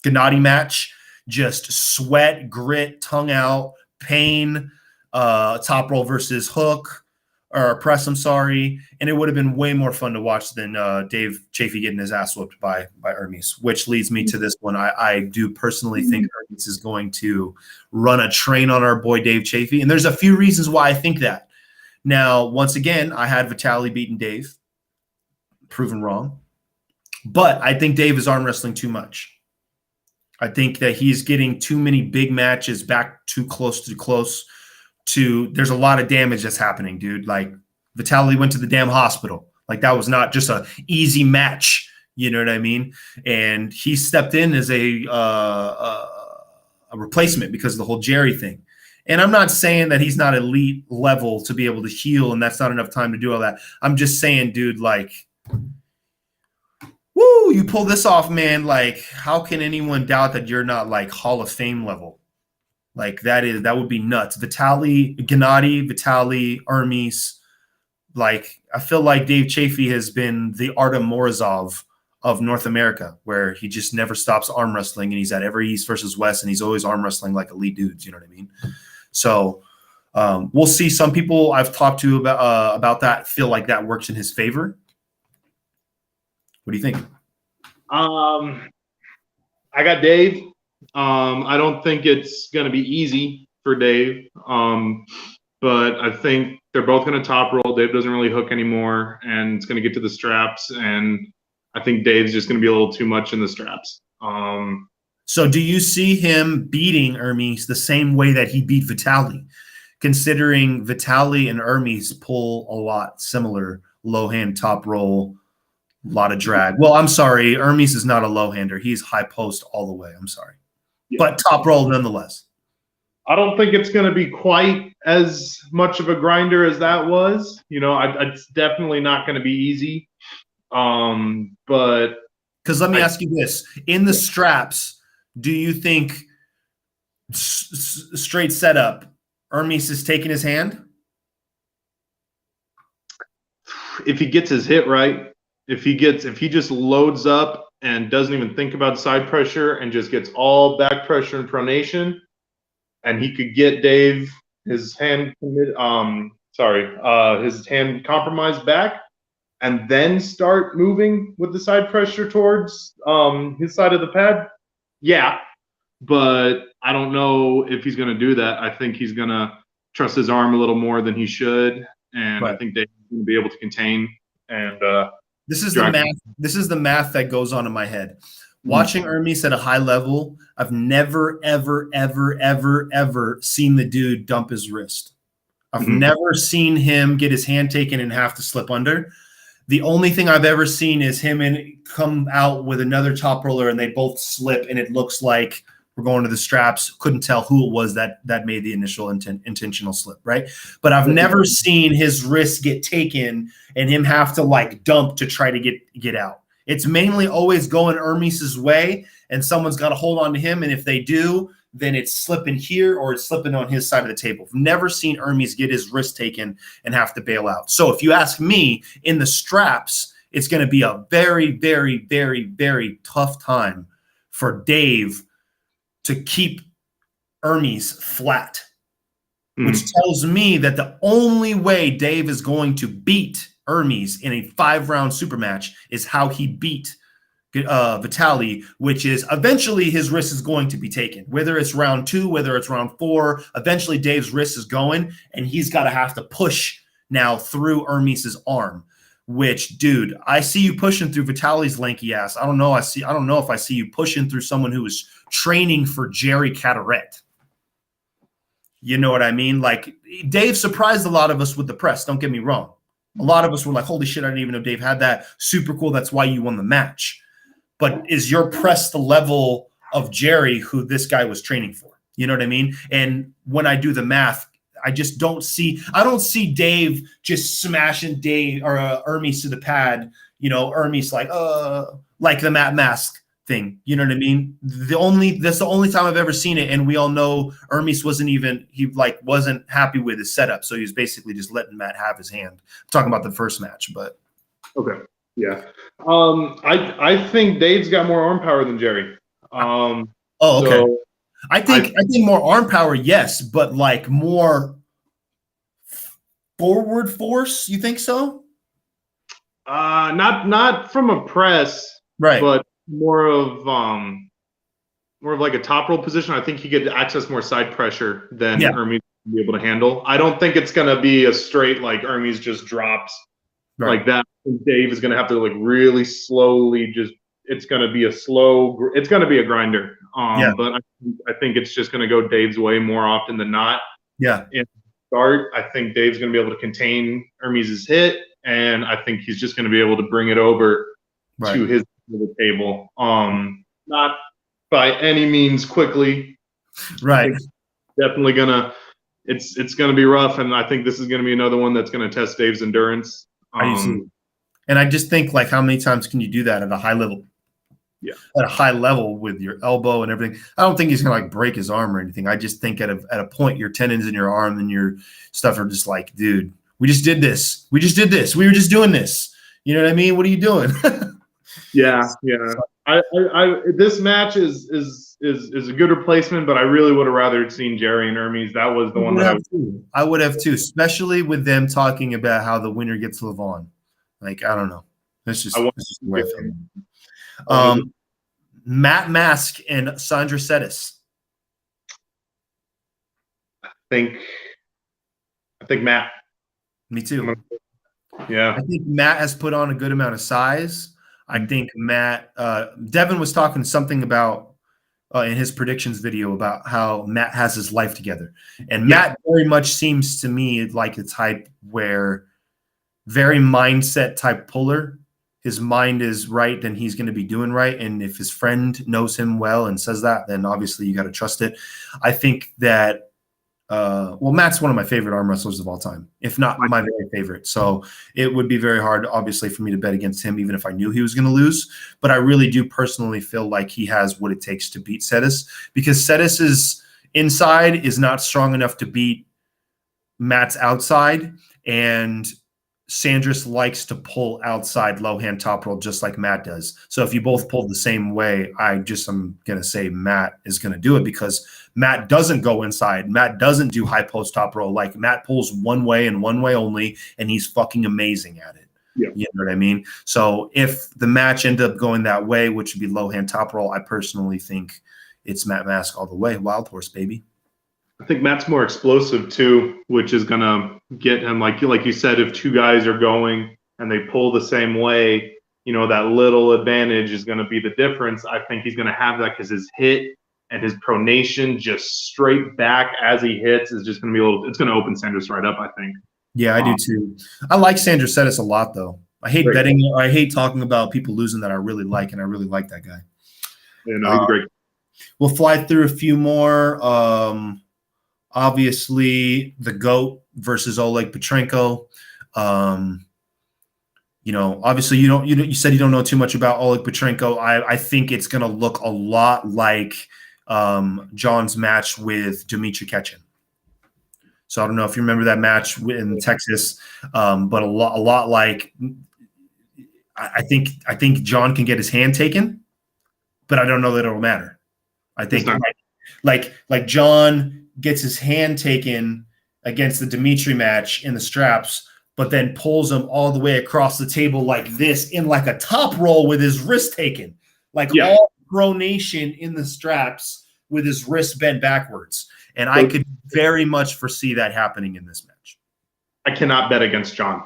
Gennady match, just sweat, grit, tongue out, pain, top roll versus hook or press, I'm sorry. And it would have been way more fun to watch than Dave Chafee getting his ass whooped by Hermes, which leads me to this one. I do personally think Hermes is going to run a train on our boy Dave Chafee. And there's a few reasons why I think that. Now, once again, I had Vitaly beating Dave. Proven wrong. But I think Dave is arm wrestling too much. I think that he's getting too many big matches back too close to there's a lot of damage that's happening, dude. Like, Vitaly went to the damn hospital. Like, that was not just a easy match. You know what I mean? And he stepped in as a replacement because of the whole Jerry thing. And I'm not saying that he's not elite level to be able to heal and that's not enough time to do all that. I'm just saying, dude, like, woo, you pull this off, man. Like, how can anyone doubt that you're not like Hall of Fame level? Like, that would be nuts. Gennady, Vitaly, Hermes. Like, I feel like Dave Chafee has been the Artem Morozov of North America, where he just never stops arm wrestling, and he's at every East versus West, and he's always arm wrestling like elite dudes. You know what I mean? So we'll see. Some people I've talked to about that feel like that works in his favor. What do you think? I got Dave. I don't think it's going to be easy for Dave, but I think they're both going to top roll. Dave doesn't really hook anymore, and it's going to get to the straps, and I think Dave's just going to be a little too much in the straps. So do you see him beating Hermes the same way that he beat Vitaly, considering Vitaly and Hermes pull a lot similar, low hand, top roll, a lot of drag? Well, I'm sorry. Hermes is not a low hander. He's high post all the way. I'm sorry. Yeah. But top roll nonetheless. I don't think it's going to be quite as much of a grinder as that was. You know, it's definitely not going to be easy. But because let me ask you this: in the straps, do you think straight setup, Hermes is taking his hand? If he gets his hit right, if he just loads up and doesn't even think about side pressure and just gets all back pressure and pronation, and he could get Dave his hand compromised back, and then start moving with the side pressure towards his side of the pad. Yeah, but I don't know if he's going to do that. I think he's going to trust his arm a little more than he should, and right. I think Dave's going to be able to contain and. This is the math. This is the math that goes on in my head. Watching Hermes at a high level, I've never, ever, ever, ever, ever seen the dude dump his wrist. I've never seen him get his hand taken and have to slip under. The only thing I've ever seen is him come out with another top roller and they both slip, and it looks like we're going to the straps. Couldn't tell who it was that made the initial intentional slip, right? But I've never seen his wrist get taken and him have to like dump to try to get out. It's mainly always going Hermes's way, and someone's got to hold on to him. And if they do, then it's slipping here or it's slipping on his side of the table. I've never seen Hermes get his wrist taken and have to bail out. So if you ask me, in the straps, it's going to be a very, very, very, very tough time for Dave to keep Hermes flat, which tells me that the only way Dave is going to beat Hermes in a 5-round super match is how he beat Vitaly, which is eventually his wrist is going to be taken. Whether it's round 2, whether it's round 4, eventually Dave's wrist is going, and he's got to have to push now through Hermes' arm. Which, dude, I see you pushing through Vitali's lanky ass. I don't know if I see you pushing through someone who is training for Jerry Cataret. You know what I mean? Like, Dave surprised a lot of us with the press. Don't get me wrong. A lot of us were like, holy shit, I didn't even know Dave had that. Super cool. That's why you won the match. But is your press the level of Jerry, who this guy was training for? You know what I mean? And when I do the math, I don't see Dave just smashing Dave or Hermes to the pad. You know, Hermes like the Matt Mask thing. You know what I mean? That's the only time I've ever seen it. And we all know Hermes wasn't happy with his setup. So he was basically just letting Matt have his hand. I'm talking about the first match, but okay. Yeah. I think Dave's got more arm power than Jerry. Okay. So I think more arm power, yes, but like more forward force. You think so? Not from a press, right? But more of like a top roll position. I think he could access more side pressure than Hermes would be able to handle. I don't think it's gonna be a straight like Hermes just drops like that. Dave is gonna have to like really slowly just. It's gonna be a grinder. But I think it's just gonna go Dave's way more often than not. Yeah. In the start, I think Dave's gonna be able to contain Hermes' hit, and I think he's just gonna be able to bring it over to his the table. Not by any means quickly. Right. Definitely gonna. It's gonna be rough, and I think this is gonna be another one that's gonna test Dave's endurance. And I just think, like, how many times can you do that at a high level? Yeah, at a high level with your elbow and everything. I don't think he's gonna like break his arm or anything. I just think at a point, your tendons in your arm and your stuff are just like, dude, we just did this. We were just doing this. You know what I mean? What are you doing? Yeah. I this match is a good replacement, but I really would have rather seen Jerry and Hermes. That was the one that I would have too, especially with them talking about how the winner gets Levon. Like, I don't know. That's just the way I feel. Matt Mask and Sandra Settis. I think Matt. Me too. Yeah. I think Matt has put on a good amount of size. I think Matt Devin was talking something about in his predictions video about how Matt has his life together. And Matt very much seems to me like a type where very mindset type puller. His mind is right, then he's going to be doing right. And if his friend knows him well and says that, then obviously you got to trust it. I think that, Matt's one of my favorite arm wrestlers of all time, if not my very favorite. So it would be very hard, obviously, for me to bet against him, even if I knew he was going to lose. But I really do personally feel like he has what it takes to beat Settis, because Settis's inside is not strong enough to beat Matt's outside. And Sandris likes to pull outside low hand top roll just like Matt does. So if you both pull the same way, I'm going to say Matt is going to do it, because Matt doesn't go inside. Matt doesn't do high post top roll. Like, Matt pulls one way and one way only, and he's fucking amazing at it. Yeah. You know what I mean? So if the match ended up going that way, which would be low hand top roll, I personally think it's Matt Mask all the way. Wild horse, baby. I think Matt's more explosive too, which is gonna get him, like you said, if two guys are going and they pull the same way, that little advantage is gonna be the difference. I think he's gonna have that because his hit and his pronation just straight back as he hits is just gonna be it's gonna open Sanders right up, I think. Yeah, I do too. I like Sandra Settis a lot, though. I hate betting. I hate talking about people losing that I really like, and I really like that guy. Yeah, no, he's great. We'll fly through a few more. Obviously, the GOAT versus Oleg Petrenko. Obviously you said you don't know too much about Oleg Petrenko. I think it's going to look a lot like John's match with Dmitry Ketchen. So I don't know if you remember that match in Texas, but a lot like I think John can get his hand taken, but I don't know that it'll matter. I think like John gets his hand taken against the Dimitri match in the straps, but then pulls him all the way across the table like this in like a top roll with his wrist taken, all pronation in the straps with his wrist bent backwards. And I could very much foresee that happening in this match. I cannot bet against John.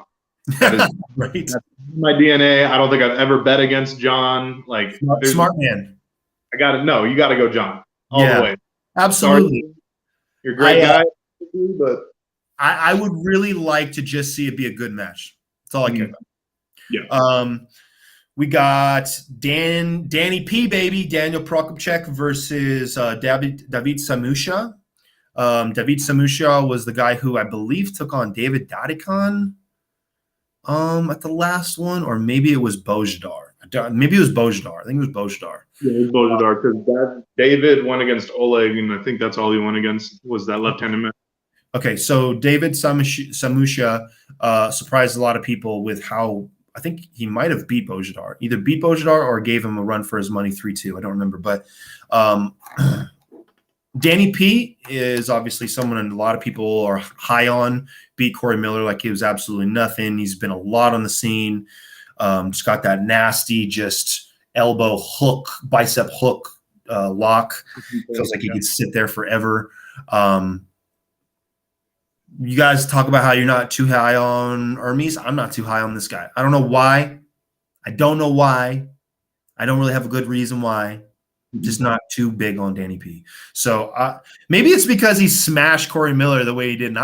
That is Right. that's my DNA. I don't think I've ever bet against John. Like, Smart man. you got to go John all the way. Absolutely. Sorry, you're a great guy, but I would really like to just see it be a good match. That's all I care about. Yeah. We got Danny P, baby, Daniel Prokopchek versus David Samusha. David Samusha was the guy who I believe took on David Dadikan at the last one, or maybe it was Bojdar. Maybe it was Bojdar. I think it was Bojdar. Yeah, it was Bojdar because David went against Oleg, and I think that's all he went against was that left-handed match. Okay, so David Samusha surprised a lot of people with how I think he might have beat Bojdar, either beat Bojdar or gave him a run for his money 3-2. I don't remember, but Danny P is obviously someone a lot of people are high on. Beat Corey Miller like he was absolutely nothing. He's been a lot on the scene. Just got that nasty, just elbow hook, bicep hook lock. Feels like he could sit there forever. You guys talk about how you're not too high on Hermes. I'm not too high on this guy. I don't know why. I don't really have a good reason why. Just not too big on Danny P. So maybe it's because he smashed Corey Miller the way he did.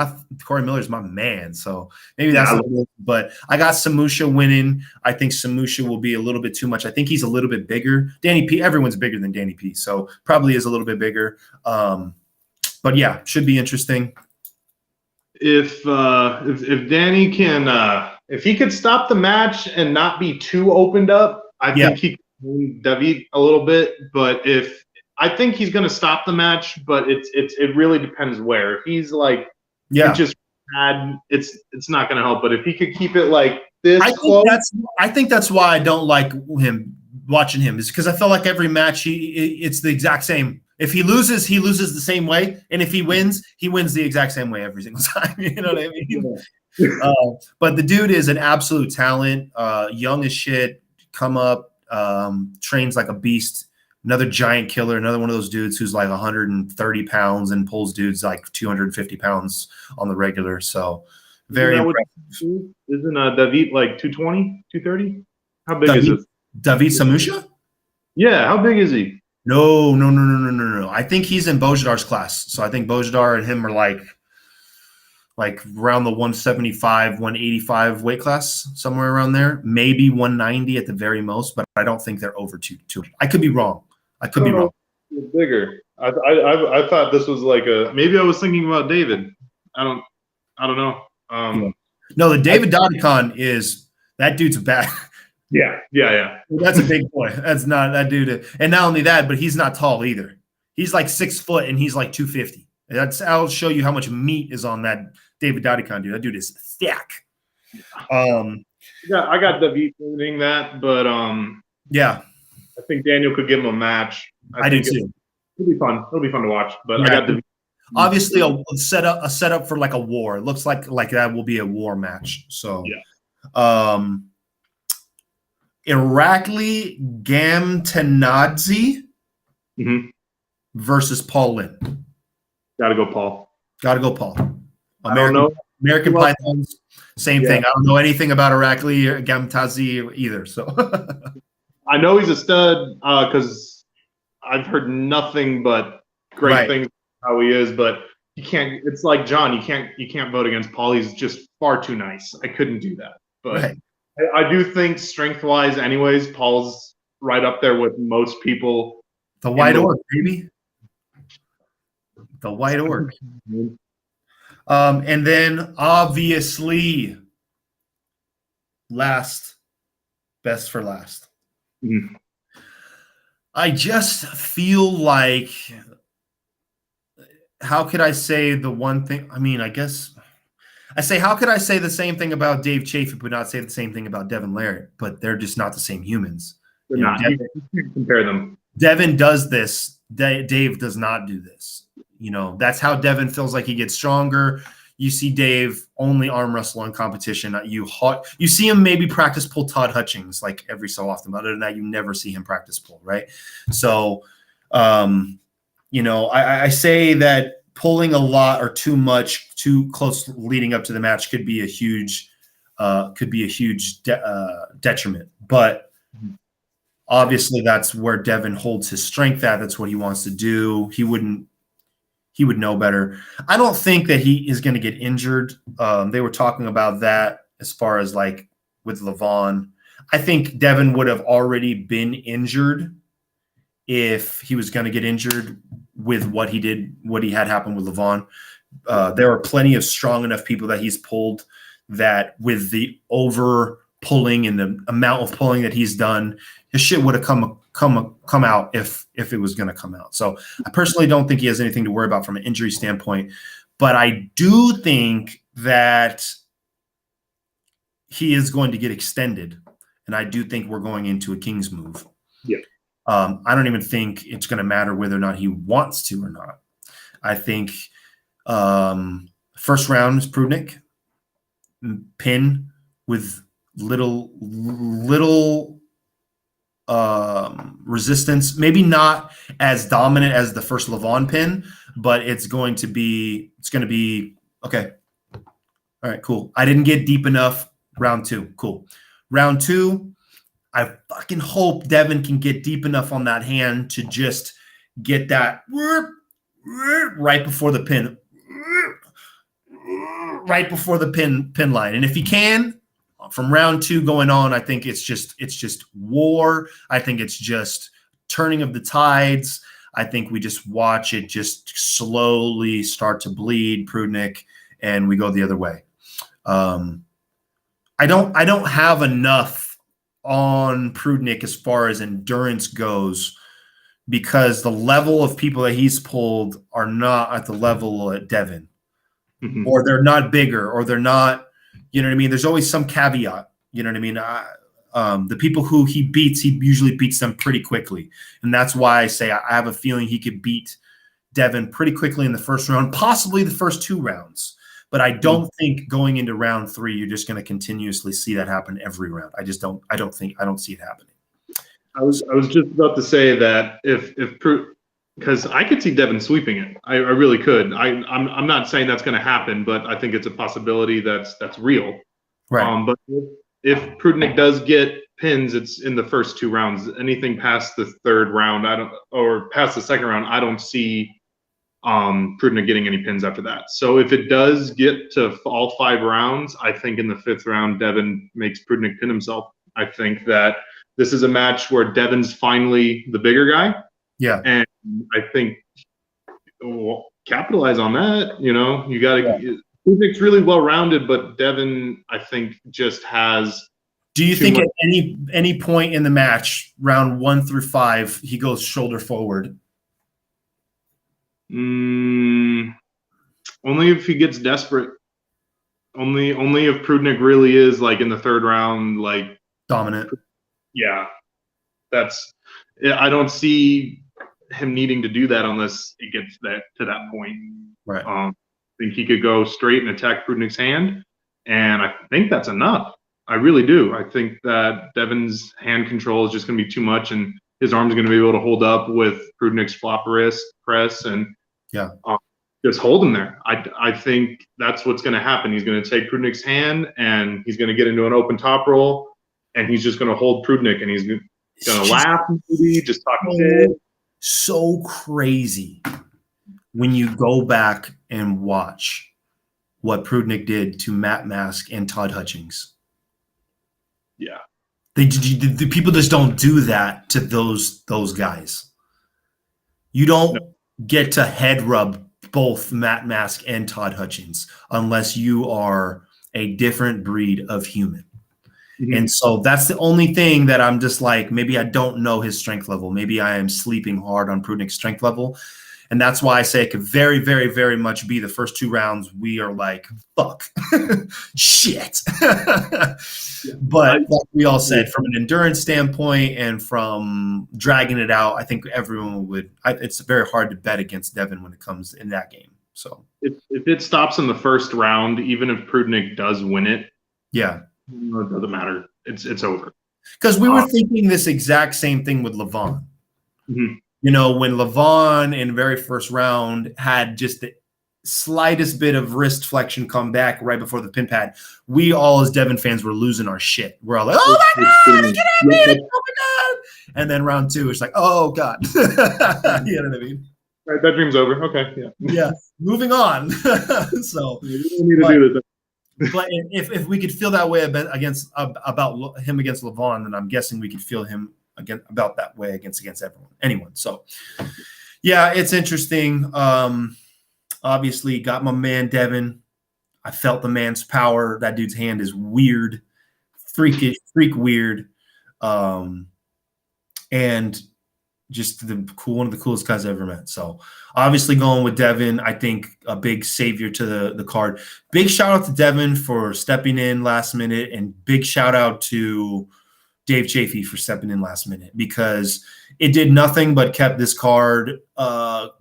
Corey Miller's my man, so maybe that's it. But I got Samusha winning. I think Samusha will be a little bit too much. I think he's a little bit bigger. Danny P, everyone's bigger than Danny P, so probably is a little bit bigger. But yeah, should be interesting. If Danny can if he could stop the match and not be too opened up, I think he can David a little bit. But I think he's going to stop the match, but it really depends where. If he's like just bad, it's not going to help. But if he could keep it like this, I think that's why I don't like watching him, is because I feel like every match it's the exact same. If he loses the same way, and if he wins the exact same way every single time. You know what I mean? But the dude is an absolute talent, young as shit, come up, trains like a beast, another giant killer, another one of those dudes who's like 130 pounds and pulls dudes like 250 pounds on the regular. So very impressive. Isn't David like 220, 230? How big is this? David Samusha? Yeah, how big is he? No. I think he's in Bojdar's class. So I think Bojdar and him are like around the 175, 185 weight class, somewhere around there. Maybe 190 at the very most, but I don't think they're over 200. I could be wrong. It's bigger. I thought this was like maybe I was thinking about David. I don't know. No, the David Dadikan that dude's bad. Yeah. That's a big boy. That's not that dude. And not only that, but he's not tall either. He's like 6 foot and he's like 250. I'll show you how much meat is on that David Dadikan dude. That dude is thick. I got David winning that, but yeah, I think Daniel could give him a match. I do too. It'll be fun. It'll be fun to watch. But I got David. Obviously a setup for like a war. It looks like that will be a war match. So Irakli Gamtanadze versus Paul Lynn. Gotta go Paul. American Pythons, same thing. I don't know anything about Irakli or Gamtanadze either. So I know he's a stud because I've heard nothing but great things about how he is, but you can't. It's like John. You can't vote against Paul. He's just far too nice. I couldn't do that. But I do think strength-wise, anyways, Paul's right up there with most people. The White Orc, baby. The White Orc. And then obviously, best for last. Mm-hmm. I just feel like, how could I say the one thing? I mean, I guess I say, how could I say the same thing about Dave Chafee, but not say the same thing about Devin Larratt? But they're just not the same humans. They're not. You can't compare them. Devin does this. Dave does not do this. That's how Devin feels like he gets stronger. You see Dave only arm wrestle in competition. You see him maybe practice pull Todd Hutchings like every so often. But other than that, you never see him practice pull, right? So, I say that pulling a lot or too much, too close leading up to the match could be a huge detriment. But obviously, that's where Devin holds his strength at. That's what he wants to do. He would know better. I don't think that he is going to get injured. They were talking about that as far as like with Levon. I think Devin would have already been injured if he was going to get injured with what he had happen with Levon. There are plenty of strong enough people that he's pulled that with the over pulling and the amount of pulling that he's done, his shit would have come out if it was going to come out. So I personally don't think he has anything to worry about from an injury standpoint, but I do think that he is going to get extended, and I do think we're going into a King's move. Yeah. I don't even think it's going to matter whether or not he wants to or not. I think first round is Prudnik, pin with little resistance, maybe not as dominant as the first Levon pin, but it's going to be okay. All right, cool. I didn't get deep enough. Round 2, cool. Round 2, I fucking hope Devin can get deep enough on that hand to just get that right before the pin, pin line. And if he can, from round 2 going on, I think it's just war. I think it's just turning of the tides. I think we just watch it just slowly start to bleed Prudnik, and we go the other way. I don't have enough on Prudnik as far as endurance goes, because the level of people that he's pulled are not at the level at Devin, or they're not bigger, or they're not, you know what I mean? There's always some caveat, you know what I mean? The people who he beats, he usually beats them pretty quickly. And that's why I say I have a feeling he could beat Devin pretty quickly in the first round, possibly the first 2 rounds. But I don't think going into round 3, you're just going to continuously see that happen every round. I don't see it happening. I was just about to say that because I could see Devin sweeping it. I really could. I'm not saying that's going to happen, but I think it's a possibility that's real. Right. But if Prudnik does get pins, it's in the first 2 rounds. Anything past the 3rd round, or past the 2nd round, I don't see Prudnik getting any pins after that. So if it does get to all 5 rounds, I think in the 5th round, Devin makes Prudnik pin himself. I think that this is a match where Devin's finally the bigger guy. Yeah. And I think capitalize on that. You know, you got to. Prudnik's really well rounded, but Devin, I think, just has. Do you think at any point in the match, round 1 through 5, he goes shoulder forward? Only if he gets desperate. Only if Prudnik really is like in the 3rd round, like dominant. Yeah, I don't see him needing to do that unless it gets to that point. Right. I think he could go straight and attack Prudnik's hand, and I think that's enough. I really do. I think that Devin's hand control is just going to be too much, and his arm's going to be able to hold up with Prudnik's flop wrist press and just hold him there. I think that's what's going to happen. He's going to take Prudnik's hand, and he's going to get into an open top roll, and he's just going to hold Prudnik, and he's going to laugh, maybe, just talk shit. So crazy when you go back and watch what Prudnik did to Matt Mask and Todd Hutchings. Yeah. The people just don't do that to those guys. You don't get to head rub both Matt Mask and Todd Hutchings unless you are a different breed of human. Mm-hmm. And so that's the only thing that I'm just like, maybe I don't know his strength level. Maybe I am sleeping hard on Prudnik's strength level. And that's why I say it could very, very, very much be the first 2 rounds. We are like, fuck, shit. But like we all said, from an endurance standpoint and from dragging it out, I think everyone would. It's very hard to bet against Devin when it comes in that game. So if it stops in the first round, even if Prudnik does win it, it doesn't matter. It's over. Because we were thinking this exact same thing with Levon. Mm-hmm. You know, when Levon in the very first round had just slightest bit of wrist flexion come back right before the pin pad, we all as Devin fans were losing our shit. We're all like, "Oh my god, get at me! Oh my god!" And then round 2, it's like, "Oh god," you know what I mean? Right, that dream's over. Okay, yeah. Yeah, moving on. So You don't need to do this. but if we could feel that way about him against Levon, then I'm guessing we could feel him about that way against anyone. So yeah, it's interesting. Obviously got my man Devin. I felt the man's power. That dude's hand is weird, freak weird, and just one of the coolest guys I ever met. So obviously going with Devin, I think a big savior to the card. Big shout out to Devin for stepping in last minute, and big shout out to Dave Chafee for stepping in last minute, because it did nothing but kept this card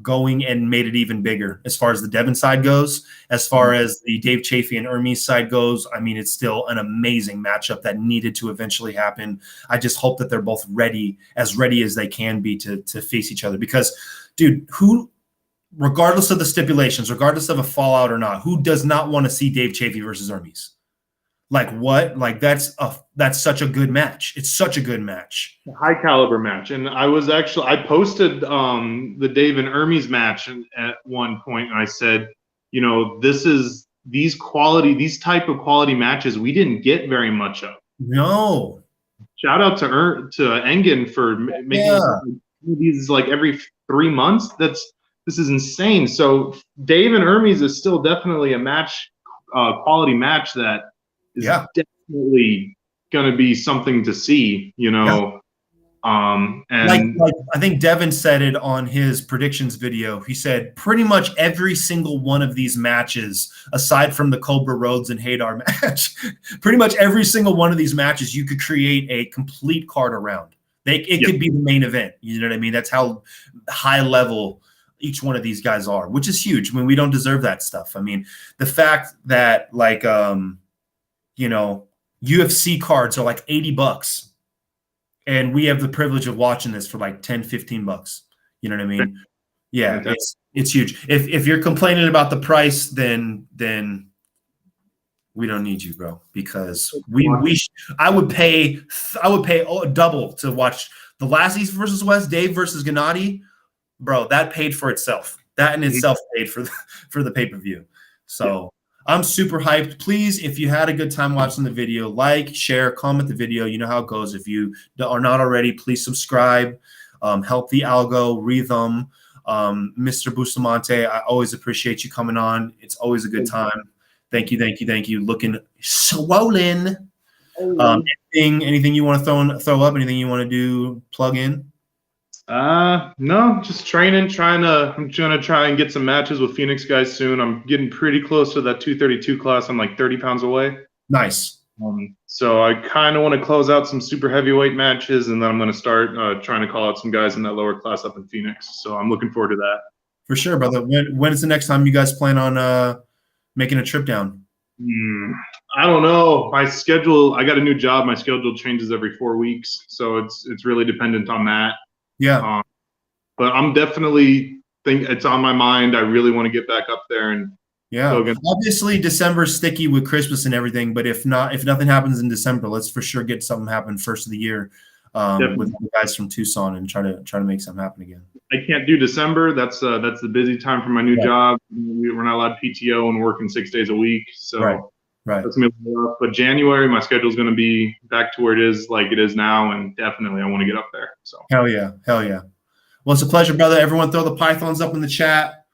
going and made it even bigger as far as the Devin side goes. As far as the Dave Chafee and Hermes side goes, I mean, it's still an amazing matchup that needed to eventually happen. I just hope that they're both ready as they can be to face each other, because, dude, regardless of the stipulations, regardless of a fallout or not, who does not want to see Dave Chafee versus Hermes? Like what? Like that's such a good match. It's such a good match. A high caliber match. And I posted the Dave and Hermes match at one point, and I said, you know, these type of quality matches we didn't get very much of. No. Shout out to Engen for making these like every 3 months. This is insane. So Dave and Hermes is still definitely a match, quality match that is definitely going to be something to see, you know. And like I think Devin said it on his predictions video. He said pretty much every single one of these matches, aside from the Cobra Rhodes and Hadar match, pretty much every single one of these matches you could create a complete card around. It could be the main event. You know what I mean? That's how high level each one of these guys are, which is huge. I mean, we don't deserve that stuff. I mean, the fact that like you know, UFC cards are like $80, and we have the privilege of watching this for like $10-15. You know what I mean? Yeah, it's huge. If you're complaining about the price, then we don't need you, bro, because I would pay double to watch the last East versus West, Dave versus Gennady, bro. That paid for itself. That in itself paid for the pay-per-view. So I'm super hyped. Please, if you had a good time watching the video, like, share, comment the video. You know how it goes. If you are not already, please subscribe. Help the algo, rhythm. Mr. Bustamante, I always appreciate you coming on. It's always a good time. Thank you. Looking swollen. Anything you want to throw up? Anything you want to do? Plug in? No, just training. I'm gonna try and get some matches with Phoenix guys soon. I'm getting pretty close to that 232 class. I'm like 30 pounds away. Nice. So I kind of want to close out some super heavyweight matches, and then I'm going to start trying to call out some guys in that lower class up in Phoenix. So I'm looking forward to that. For sure, brother. When is the next time you guys plan on making a trip down? I don't know. My schedule, I got a new job. My schedule changes every 4 weeks. So it's really dependent on that. Yeah. But I'm definitely think it's on my mind. I really want to get back up there and obviously December's sticky with Christmas and everything, but if nothing happens in December, let's for sure get something happen first of the year with the guys from Tucson and try to make something happen again. I can't do December. That's the busy time for my new job. We're not allowed PTO and working 6 days a week. So right. That's gonna be rough. But January, my schedule is going to be back to where it is, like it is now, and definitely I want to get up there. So hell yeah. Well, it's a pleasure, brother. Everyone, throw the pythons up in the chat.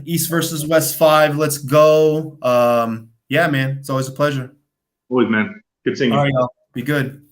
East versus West 5. Let's go. Yeah, man. It's always a pleasure. Always, man. Good seeing you. All right, y'all. Be good.